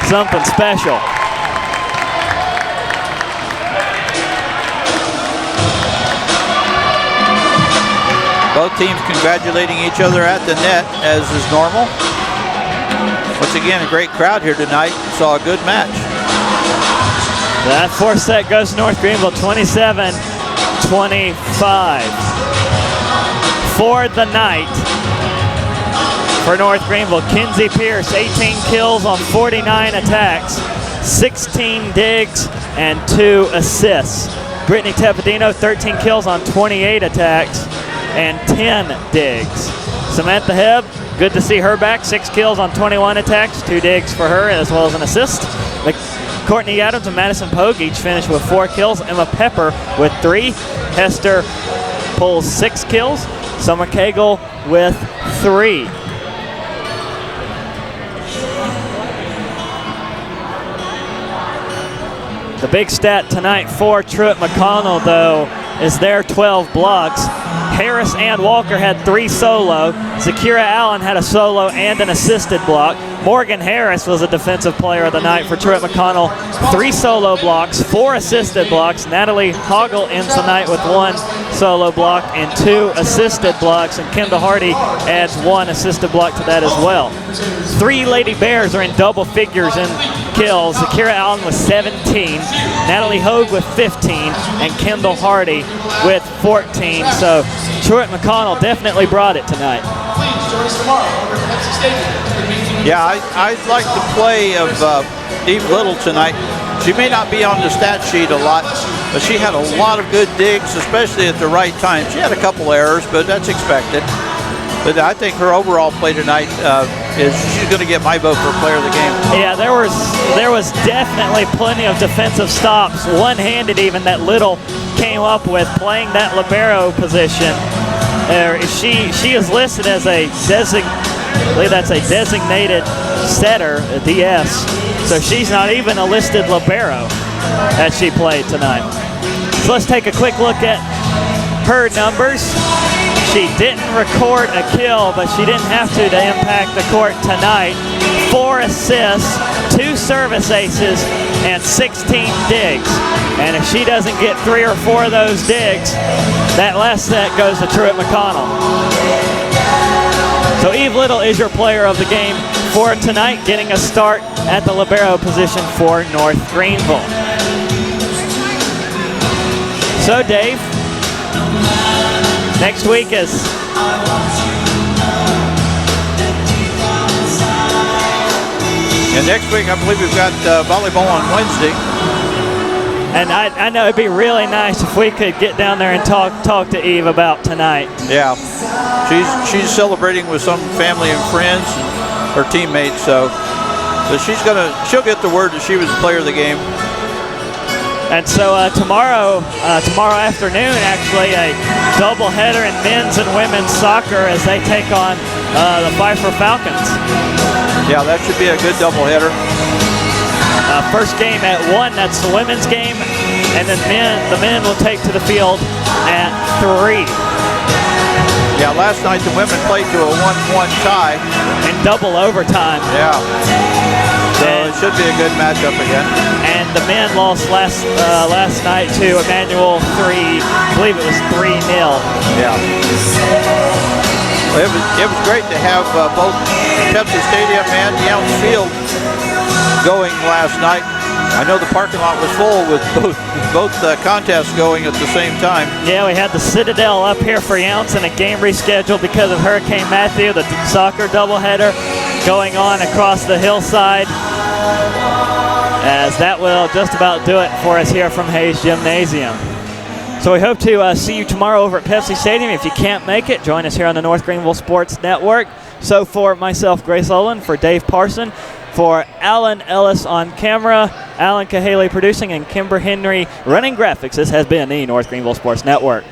something special. Both teams congratulating each other at the net, as is normal. Once again, a great crowd here tonight. Saw a good match. That 4th set goes to North Greenville, 27-25. For the night, for North Greenville, Kinsey Pierce, 18 kills on 49 attacks, 16 digs, and 2 assists. Brittany Tepedino, 13 kills on 28 attacks, and 10 digs. Samantha Hebb, good to see her back. 6 kills on 21 attacks, 2 digs for her as well as an assist. Courtney Adams and Madison Pogue each finished with 4 kills. Emma Pepper with 3. Hester pulls 6 kills. Summer Cagle with 3. The big stat tonight for Truett McConnell, though, is their 12 blocks. Harris and Walker had 3 solo. Zakira Allen had a solo and an assisted block. Morgan Harris was a defensive player of the night for Truett McConnell. 3 solo blocks, 4 assisted blocks. Natalie Hoggle ends the night with 1 solo block and 2 assisted blocks, and Kendall Hardy adds 1 assisted block to that as well. 3 Lady Bears are in double figures in kills. Zakira Allen with 17, Natalie Hogue with 15, and Kendall Hardy with 14. So Truett McConnell definitely brought it tonight. Please join us tomorrow over at Pepsi Stadium. Yeah, I'd like the play of Eve Little tonight. She may not be on the stat sheet a lot, but she had a lot of good digs, especially at the right time. She had a couple errors, but that's expected. But I think her overall play tonight she's going to get my vote for player of the game. Yeah, there was definitely plenty of defensive stops, one-handed even, that Little came up with playing that libero position. She is listed as a designated setter, a DS. So she's not even a listed libero that she played tonight. So let's take a quick look at her numbers. She didn't record a kill, but she didn't have to impact the court tonight. 4 assists, 2 service aces, and 16 digs. And if she doesn't get 3 or 4 of those digs, that last set goes to Truett McConnell. So Eve Little is your player of the game for tonight, getting a start at the libero position for North Greenville. So Dave, next week is next week I believe we've got volleyball on Wednesday. And I know it'd be really nice if we could get down there and talk to Eve about tonight. Yeah, she's celebrating with some family and friends and her teammates, so she'll get the word that she was the player of the game. And so tomorrow afternoon, actually, a doubleheader in men's and women's soccer as they take on the Pfeiffer Falcons. Yeah, that should be a good doubleheader. First game at 1, that's the women's game, and then the men will take to the field at 3. Yeah, last night the women played to a 1-1 tie. In double overtime. Yeah. So it should be a good matchup again. And the men lost last night to Emmanuel 3, I believe it was 3-0. Yeah. Well, it was great to have both Pepsi Stadium and Youngs Field going last night. I know the parking lot was full with both contests going at the same time. Yeah, we had the Citadel up here for Younts and a game rescheduled because of Hurricane Matthew, the soccer doubleheader going on across the hillside. As that will just about do it for us here from Hayes Gymnasium. So we hope to see you tomorrow over at Pepsi Stadium. If you can't make it, join us here on the North Greenville Sports Network. So for myself, Grace Olin, for Dave Parson, for Alan Ellis on camera, Alan Cahaley producing, and Kimber Henry running graphics, this has been the North Greenville Sports Network.